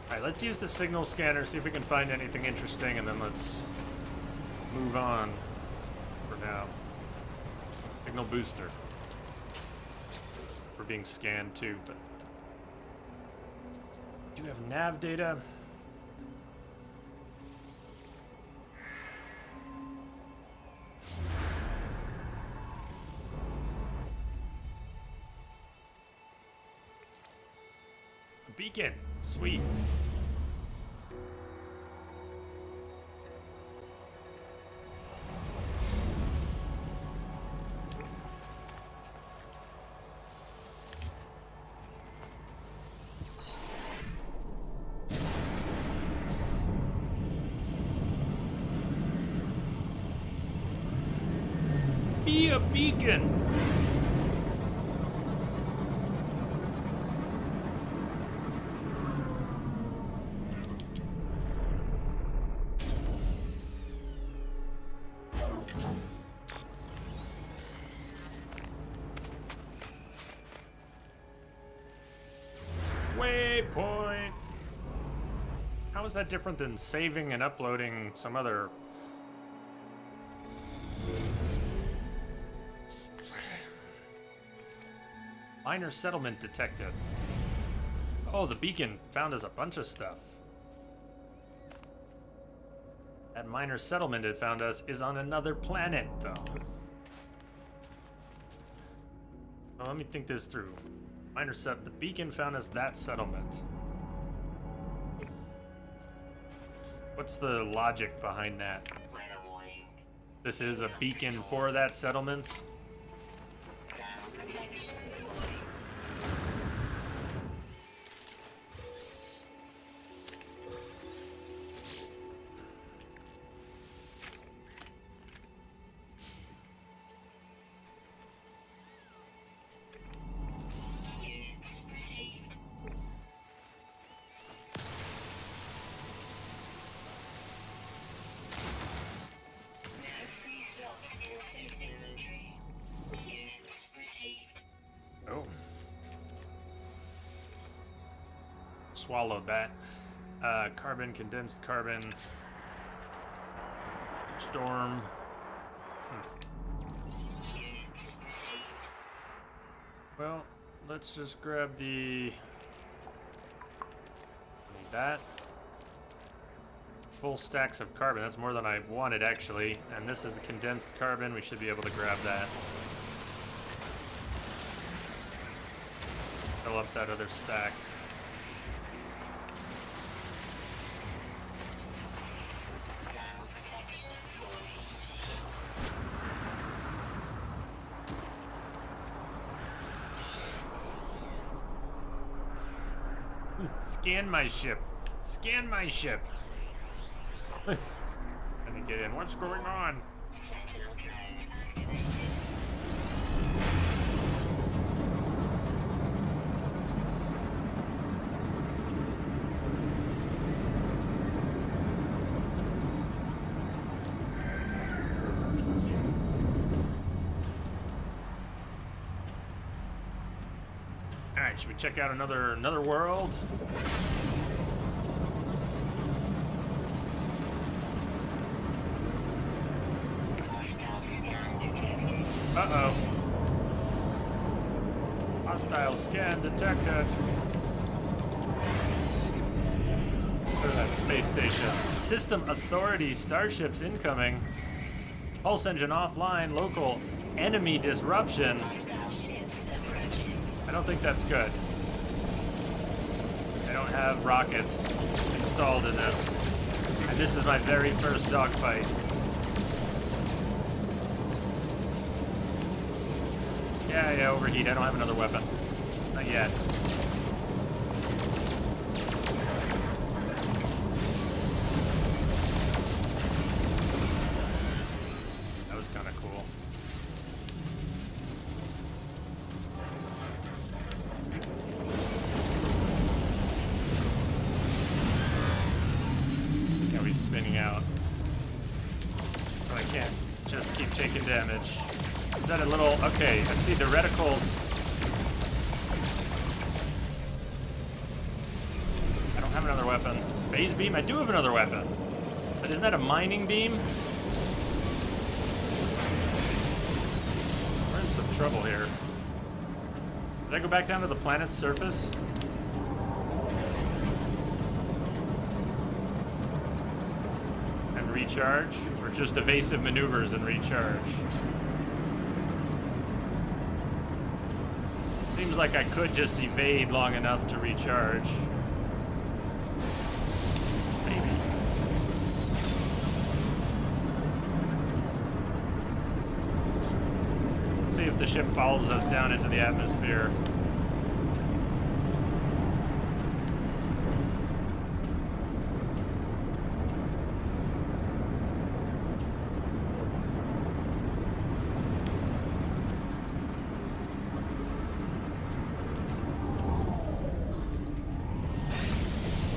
Alright, let's use the signal scanner, see if we can find anything interesting, and then let's move on for now. Signal booster. We're being scanned too, but do you have nav data? A beacon. Sweet. Be a beacon. Waypoint. How is that different than saving and uploading some other? Minor settlement detected. Oh, the beacon found us a bunch of stuff. That minor settlement it found us is on another planet, though. Well, let me think this through. The beacon found us that settlement. What's the logic behind that? Weather warning. This is a beacon for that settlement? Ground protection falling. Units received. No free slots in suit inventory. Units received. Oh. Swallowed that. Carbon, condensed carbon. Storm. Units received. Well, let's just grab the... Need that. Full stacks of carbon. That's more than I wanted, actually. And this is the condensed carbon. We should be able to grab that. Fill up that other stack. Ground protection falling. Scan my ship. Scan my ship. Let me get in. What's going on? Sentinel drones activated. All right, should we check out another world? Hostile scan detected. Uh-oh. Hostile scan detected. Go to that space station. System authority starships incoming. Pulse engine offline. Local enemy disruption. Hostile ships approaching. I don't think that's good. I don't have rockets installed in this. And this is my very first dogfight. Yeah, overheat. I don't have another weapon. Not yet. That was kind of cool. Look how he's spinning out. Oh, I can't just keep taking damage. Is that a little... Okay, I see the reticles. I don't have another weapon. Phase beam? I do have another weapon. But isn't that a mining beam? We're in some trouble here. Did I go back down to the planet's surface? And recharge? Or just evasive maneuvers and recharge? Seems like I could just evade long enough to recharge. Maybe. Let's see if the ship follows us down into the atmosphere.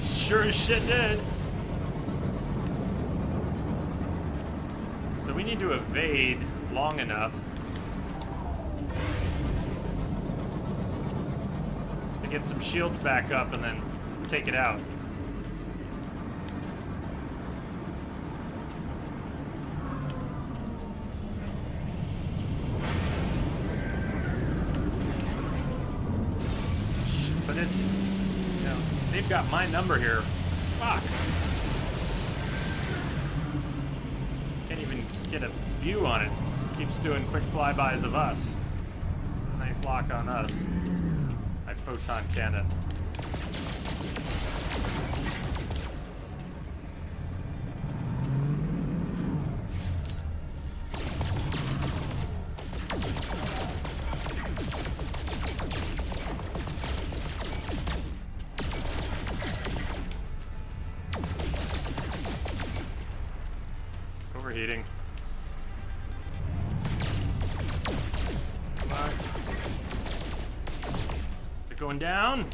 Sure as shit did. So we need to evade long enough to get some shields back up and then take it out. But it's, they've got my number here. Fuck. Can't even get a view on it. It keeps doing quick flybys of us. Nice lock on us. My photon cannon. Overheating. Come on. They're going down.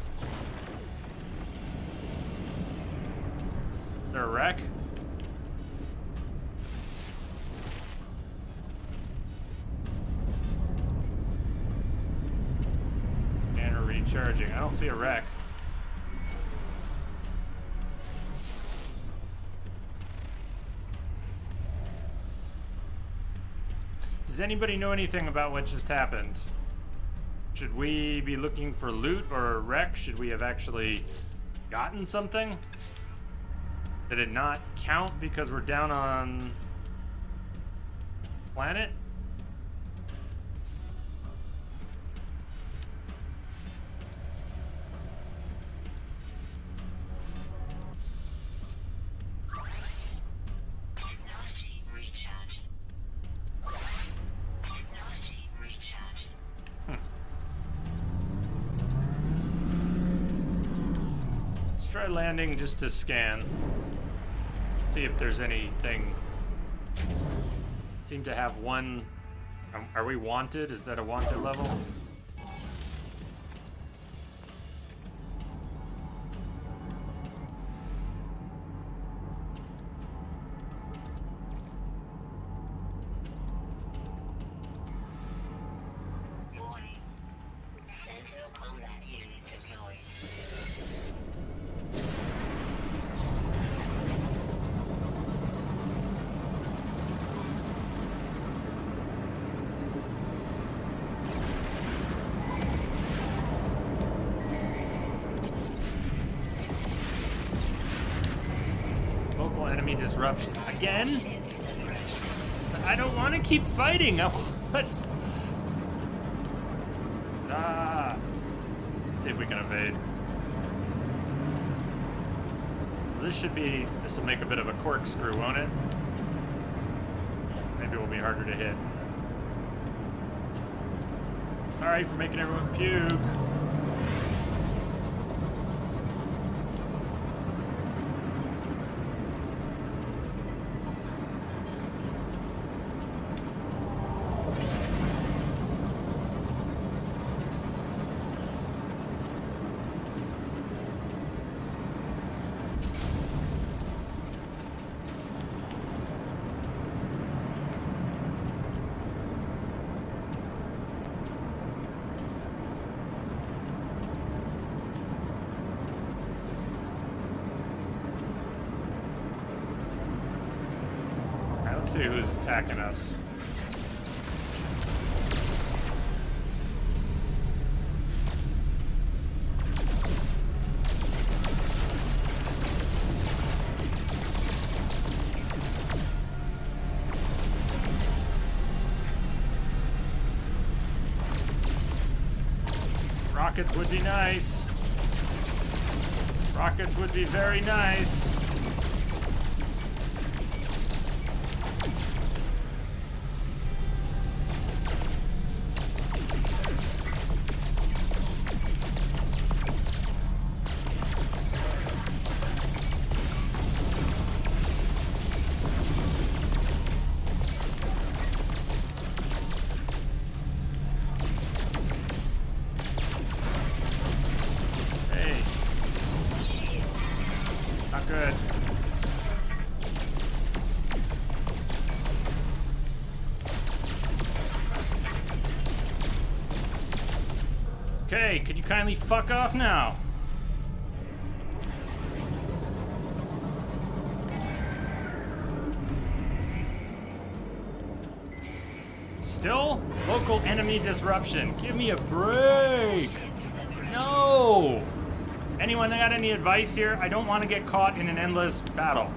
Is there a wreck? And we're recharging. I don't see a wreck. Does anybody know anything about what just happened? Should we be looking for loot or a wreck? Should we have actually gotten something? Did it not count because we're down on planet? Technology recharge. Technology recharge. Let's try landing just to scan. See if there's anything. Seem to have one. Are we wanted? Is that a wanted level? Warning. Sentinel combat unit deployed. Local enemy disruption. Again? Ships approaching. I don't want to keep fighting. Let's. Let's see if we can evade. This will make a bit of a corkscrew, won't it? Maybe it will be harder to hit. Sorry for making everyone puke. Let's see who's attacking us. Rockets would be nice. Rockets would be very nice. Good. Okay, could you kindly fuck off now? Still? Local enemy disruption. Give me a break. No! Anyone got any advice here? I don't want to get caught in an endless battle.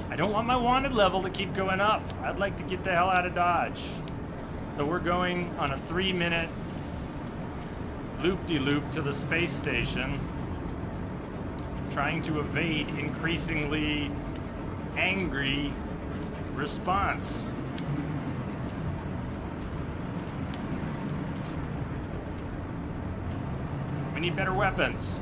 I don't want my wanted level to keep going up. I'd like to get the hell out of Dodge. So we're going on a 3-minute loop-de-loop to the space station, trying to evade increasingly angry response. We need better weapons.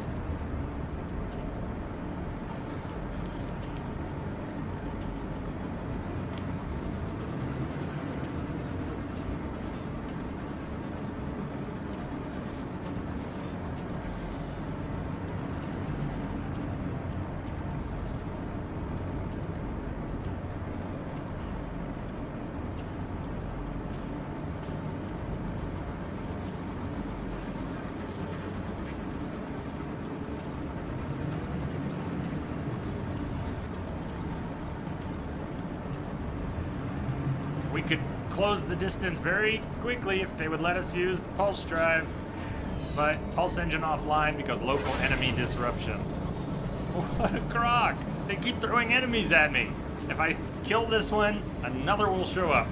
We could close the distance very quickly if they would let us use the pulse drive, but pulse engine offline because local enemy disruption. What a crock! They keep throwing enemies at me. If I kill this one, another will show up.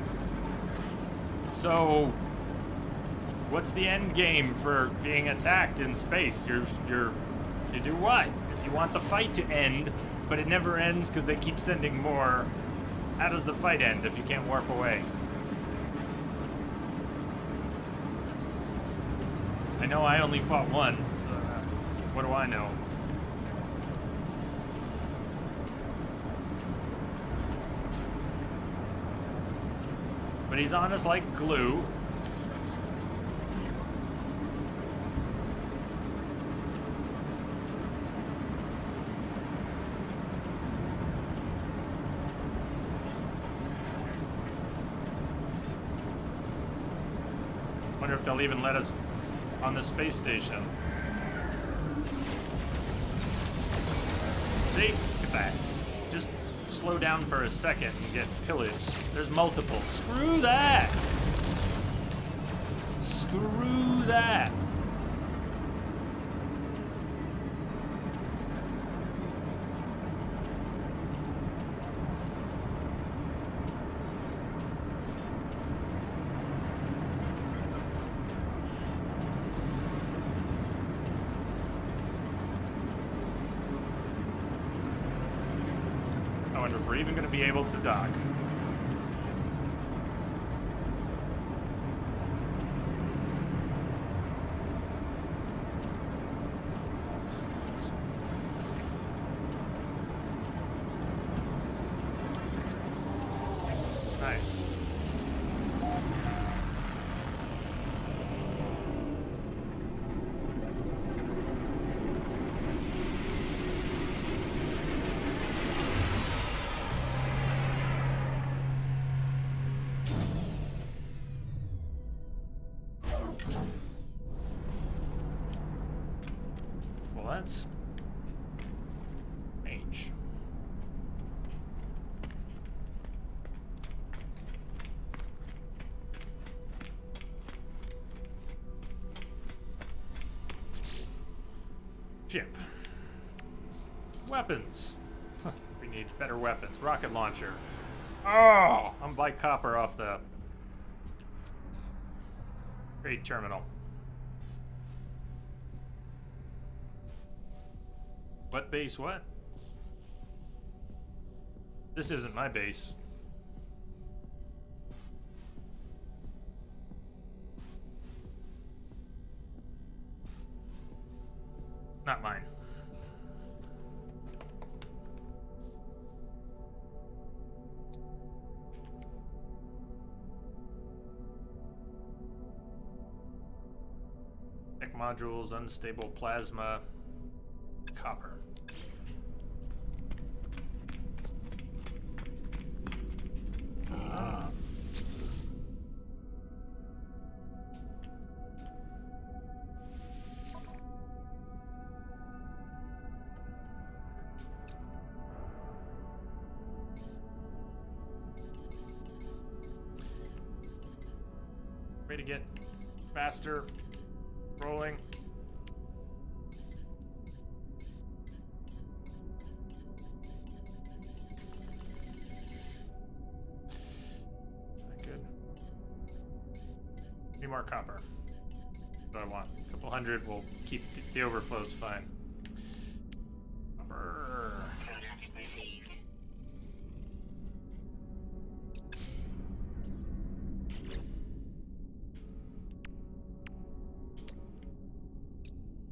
So, what's the end game for being attacked in space? You do what? If you want the fight to end, but it never ends because they keep sending more. How does the fight end if you can't warp away? I know I only fought one, so what do I know? But he's on us like glue. Wonder if they'll even let us on the space station. See? Look at that. Just slow down for a second and get pillaged. There's multiple. Screw that! Screw that! I wonder if we're even going to be able to dock. Nice. Well, that's H. Ship. Weapons. We need better weapons. Rocket launcher. Oh! I'm by copper off the trade terminal. What base what? This isn't my base. Not mine. Tech modules, unstable plasma, copper. Way to get faster rolling. Is that good? Need more copper. That's what I want. A couple hundred will keep the overflows fine. Copper. Product received.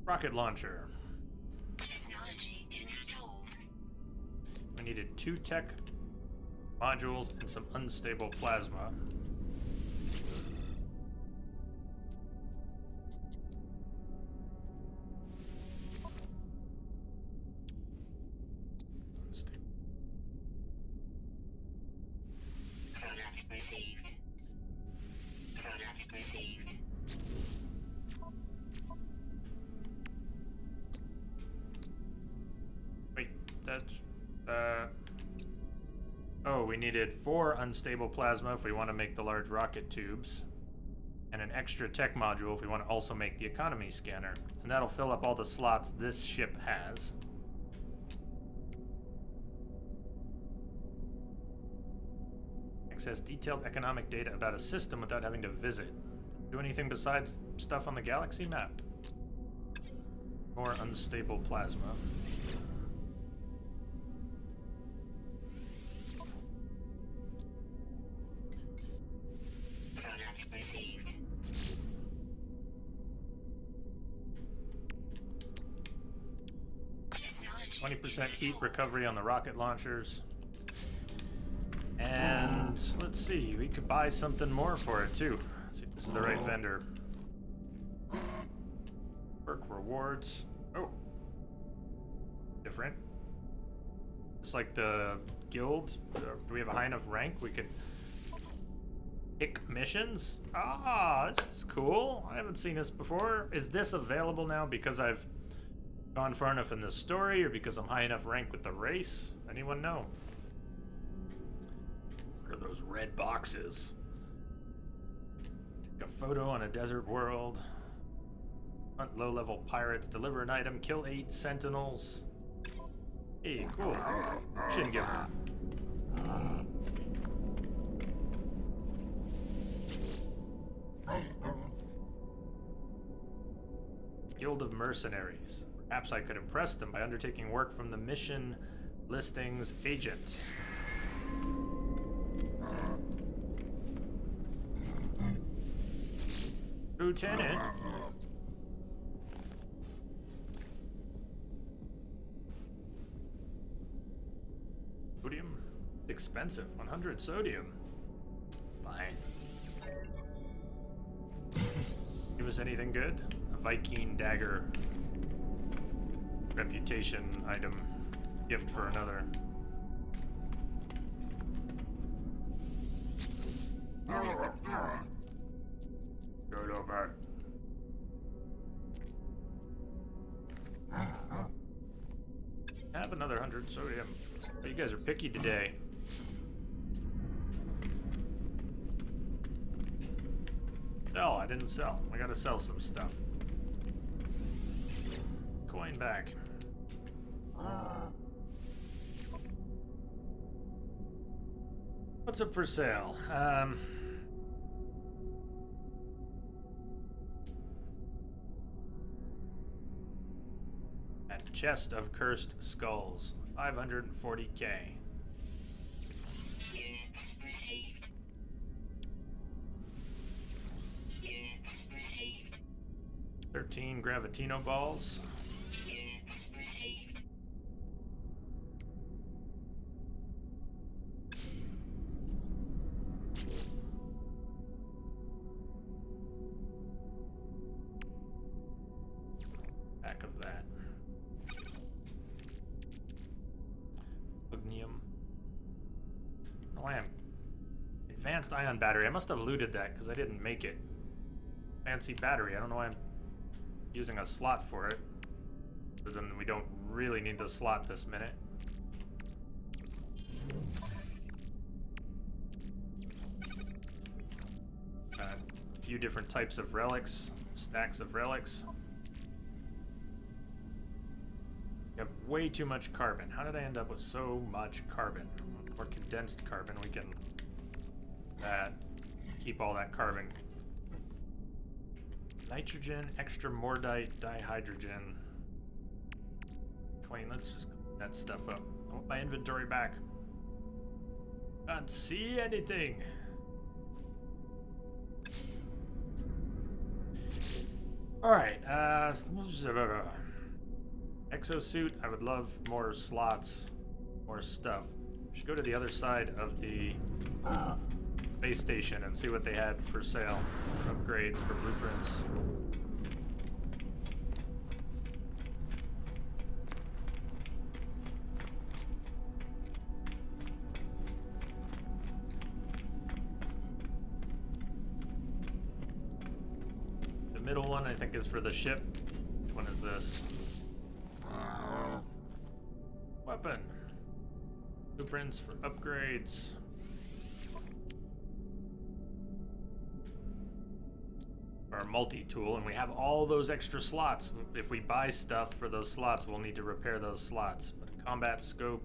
Rocket launcher. Technology installed. We needed 2 tech modules and some unstable plasma. Product received. Product received. Wait, that's oh, we needed 4 unstable plasma if we want to make the large rocket tubes, and an extra tech module if we want to also make the economy scanner, and that'll fill up all the slots this ship has. Access detailed economic data about a system without having to visit. Do anything besides stuff on the galaxy map. More unstable plasma. Product received. 20% heat recovery on the rocket launchers. And let's see, we could buy something more for it too. Let's see if this is the right vendor. Perk rewards. Oh. Different. It's like the guild. Do we have a high enough rank? We could pick missions? Ah, this is cool. I haven't seen this before. Is this available now because I've gone far enough in the story or because I'm high enough rank with the race? Anyone know? What are those red boxes? Take a photo on a desert world. Hunt low-level pirates. Deliver an item. Kill 8 sentinels. Hey, cool. Mission giver. Guild of Mercenaries. Perhaps I could impress them by undertaking work from the mission listings agent. Lieutenant. Sodium? Expensive. 100 sodium. Fine. Give us anything good? A Viking dagger. Reputation item. Gift for another. Good over. Have another 100 sodium. Oh, you guys are picky today. Sell. I didn't sell. I gotta sell some stuff. Cool. coin back. What's up for sale? A chest of cursed skulls, 540k. Units received. Units received. 13 Gravitino balls. Units received. Back of that. Ognium. Oh, I am. Advanced ion battery. I must have looted that because I didn't make it. Fancy battery. I don't know why I'm using a slot for it. But then we don't really need the slot this minute. A few different types of relics. Stacks of relics. We have way too much carbon. How did I end up with so much carbon? More condensed carbon. We can keep all that carbon. Nitrogen, extra mordite, dihydrogen. Clean. Let's just clean that stuff up. I want my inventory back. Can't see anything. All right. Exosuit. I would love more slots, more stuff. We should go to the other side of the space station and see what they had for sale. Upgrades for blueprints. The middle one, I think, is for the ship. Which one is this? Weapon. Blueprints for upgrades. Our multi-tool, and we have all those extra slots. If we buy stuff for those slots, we'll need to repair those slots. But a combat scope,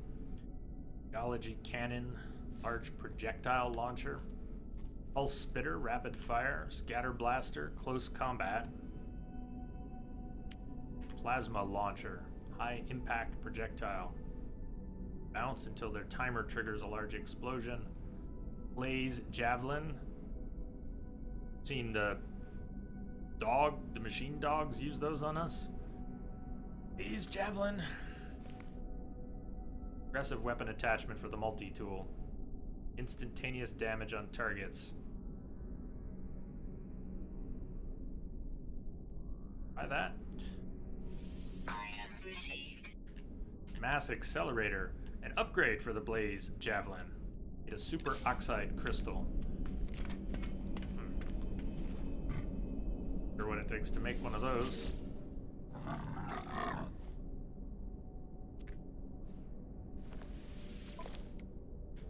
geology cannon, large projectile launcher, pulse spitter, rapid fire, scatter blaster, close combat, plasma launcher, high impact projectile, bounce until their timer triggers a large explosion, blaze javelin. Seen the machine dogs use those on us. Blaze javelin. Aggressive weapon attachment for the multi-tool. Instantaneous damage on targets. Try that. Item received. Mass accelerator. An upgrade for the blaze javelin. Need a super oxide crystal. Sure what it takes to make one of those.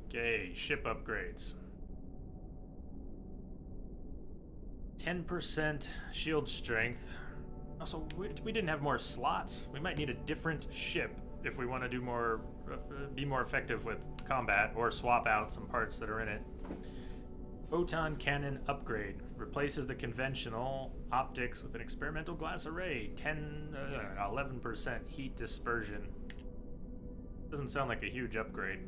Okay, ship upgrades. 10% shield strength. Also, we didn't have more slots. We might need a different ship if we want to do more, be more effective with combat, or swap out some parts that are in it. Photon cannon upgrade. Replaces the conventional optics with an experimental glass array. 11% heat dispersion. Doesn't sound like a huge upgrade.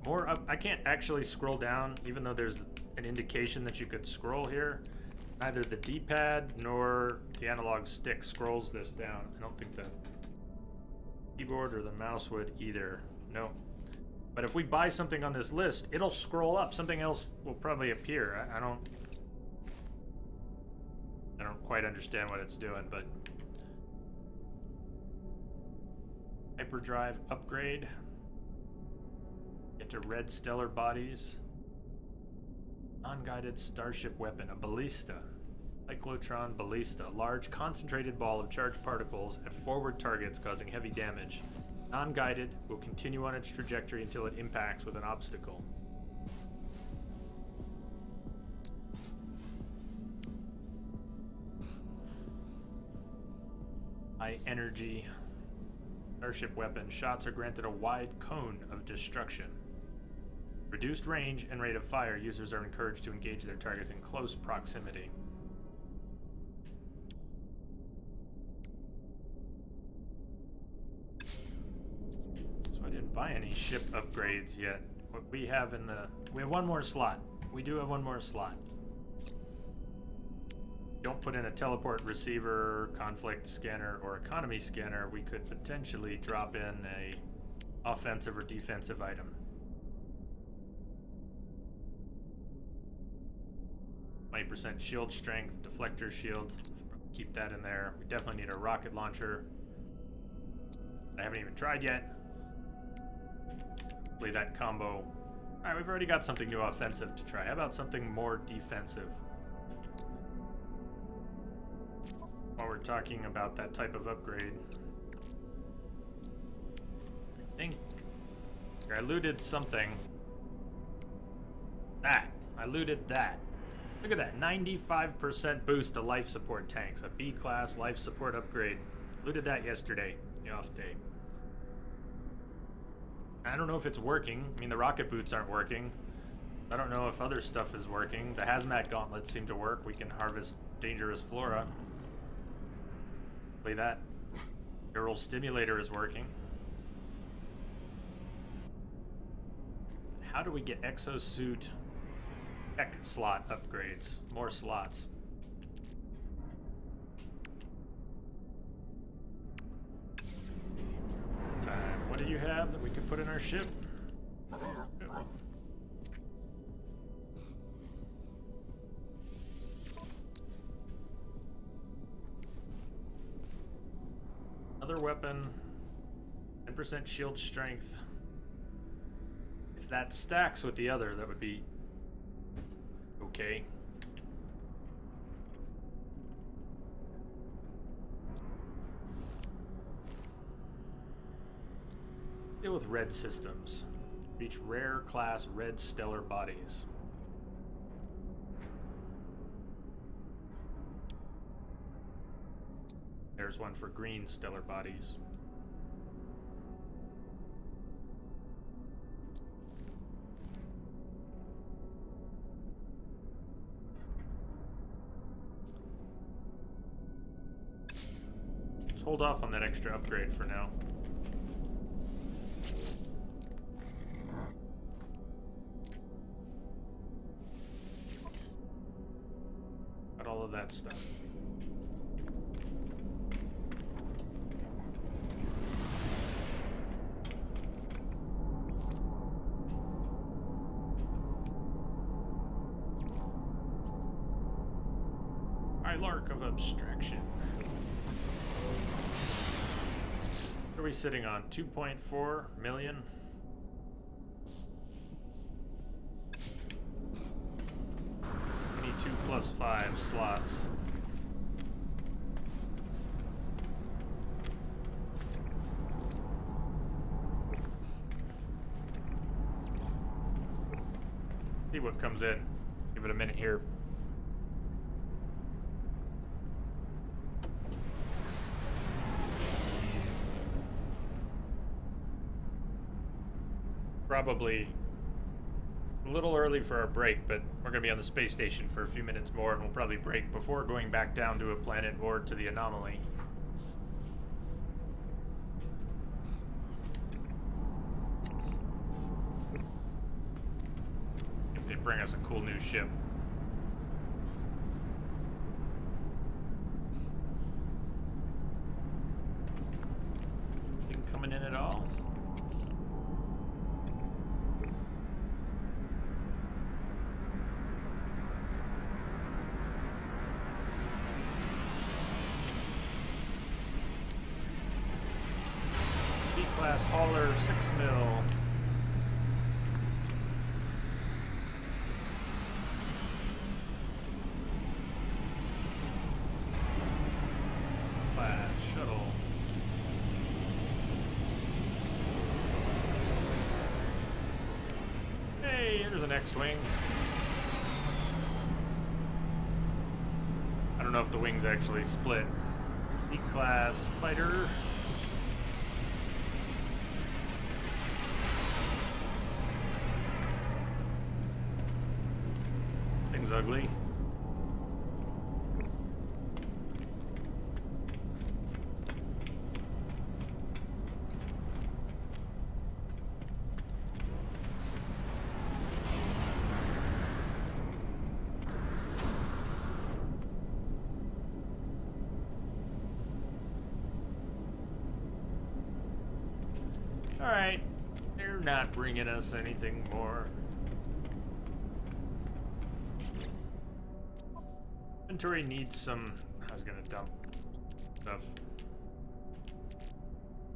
More up. I can't actually scroll down, even though there's an indication that you could scroll here. Neither the D-pad nor the analog stick scrolls this down. I don't think the keyboard or the mouse would either. No. But if we buy something on this list, it'll scroll up. Something else will probably appear. I don't quite understand what it's doing, but hyperdrive upgrade. Get to red stellar bodies. Non-guided starship weapon, a ballista. Cyclotron ballista, large concentrated ball of charged particles at forward targets causing heavy damage. Non-guided, will continue on its trajectory until it impacts with an obstacle. High energy. Starship weapon. Shots are granted a wide cone of destruction. Reduced range and rate of fire. Users are encouraged to engage their targets in close proximity. So I didn't buy any ship upgrades yet. What we have in the... We have one more slot. We do have one more slot. Don't put in a teleport receiver, conflict scanner, or economy scanner, we could potentially drop in a offensive or defensive item. %, shield strength, deflector shield. Keep that in there. We definitely need a rocket launcher. I haven't even tried yet. Play that combo. Alright, we've already got something new offensive to try. How about something more defensive? While we're talking about that type of upgrade, I think I looted something. I looted that. Look at that, 95% boost to life support tanks. A B-class life support upgrade. Looted that yesterday, the off day. I don't know if it's working. I mean, the rocket boots aren't working. I don't know if other stuff is working. The hazmat gauntlets seem to work. We can harvest dangerous flora. Play that. Neural stimulator is working. How do we get exosuit tech slot upgrades? More slots. Time. What do you have that we can put in our ship? Another weapon, 10% shield strength. If that stacks with the other, that would be okay. Deal with red systems. Reach rare class red stellar bodies. There's one for green stellar bodies. Let's hold off on that extra upgrade for now. Got all of that stuff. Lark of abstraction. What are we sitting on? 2.4 million? We need 2 + 5 slots. See what comes in. Give it a minute here. Probably a little early for our break, but we're going to be on the space station for a few minutes more, and we'll probably break before going back down to a planet or to the anomaly. If they bring us a cool new ship. Anything coming in at all? C-class hauler, 6 mil. Class shuttle. Hey, there's an X-wing. I don't know if the wings actually split. E-class fighter. Thing's ugly. Alright, they're not bringing us anything more. Inventory needs some... I was gonna dump stuff.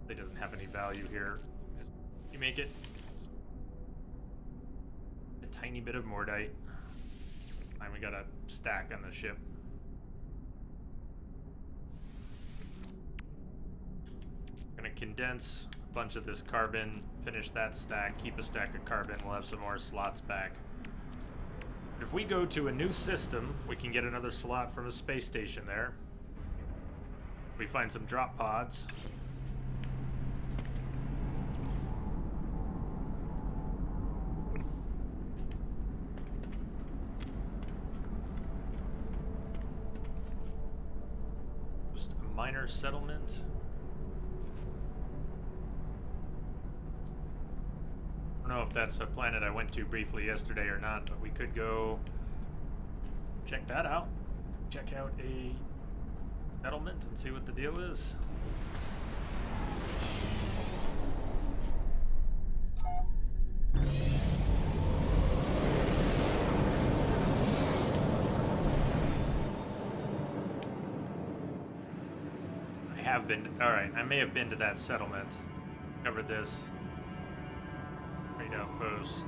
It doesn't have any value here. You make it a tiny bit of Mordite. And we got a stack on the ship. Gonna condense a bunch of this carbon, finish that stack, keep a stack of carbon, we'll have some more slots back. If we go to a new system, we can get another slot from a space station there. We find some drop pods. Just a minor settlement. I don't know if that's a planet I went to briefly yesterday or not, but we could go check that out. Check out a settlement and see what the deal is. I have been, alright, I may have been to that settlement. Covered this. Outpost.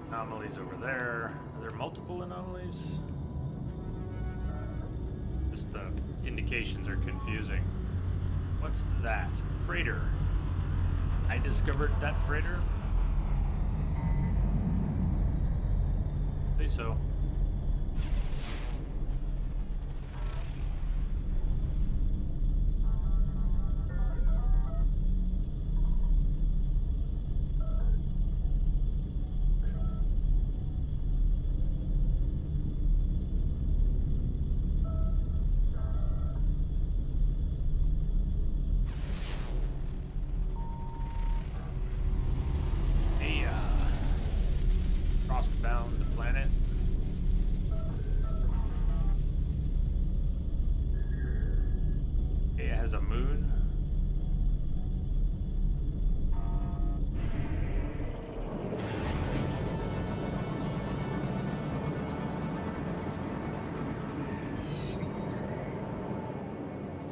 Anomalies over there. Are there multiple anomalies? Just the indications are confusing. What's that? Freighter. I discovered that freighter? Say so.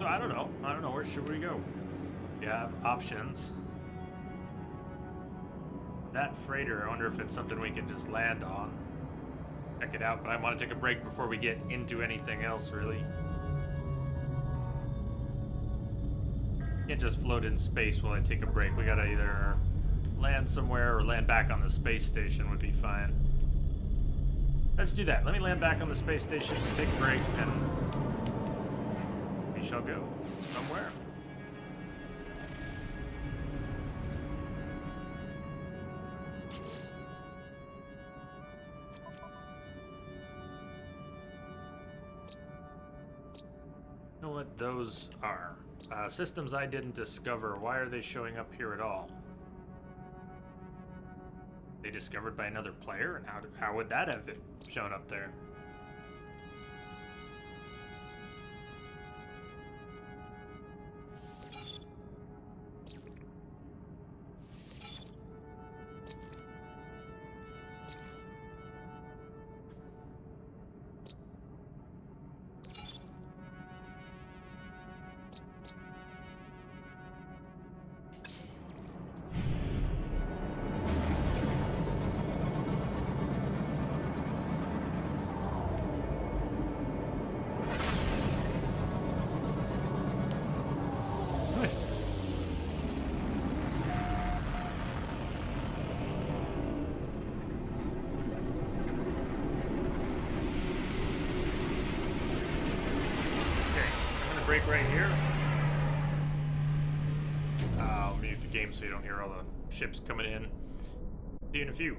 I don't know. Where should we go? We have options. That freighter, I wonder if it's something we can just land on. Check it out, but I want to take a break before we get into anything else, really. Can't just float in space while I take a break. We gotta either land somewhere or land back on the space station would be fine. Let's do that. Let me land back on the space station, take a break, and we shall go somewhere. You know what those are? Systems I didn't discover. Why are they showing up here at all? They discovered by another player, and how would that have shown up there? break right here. I'll mute the game so you don't hear all the ships coming in. See you in a few.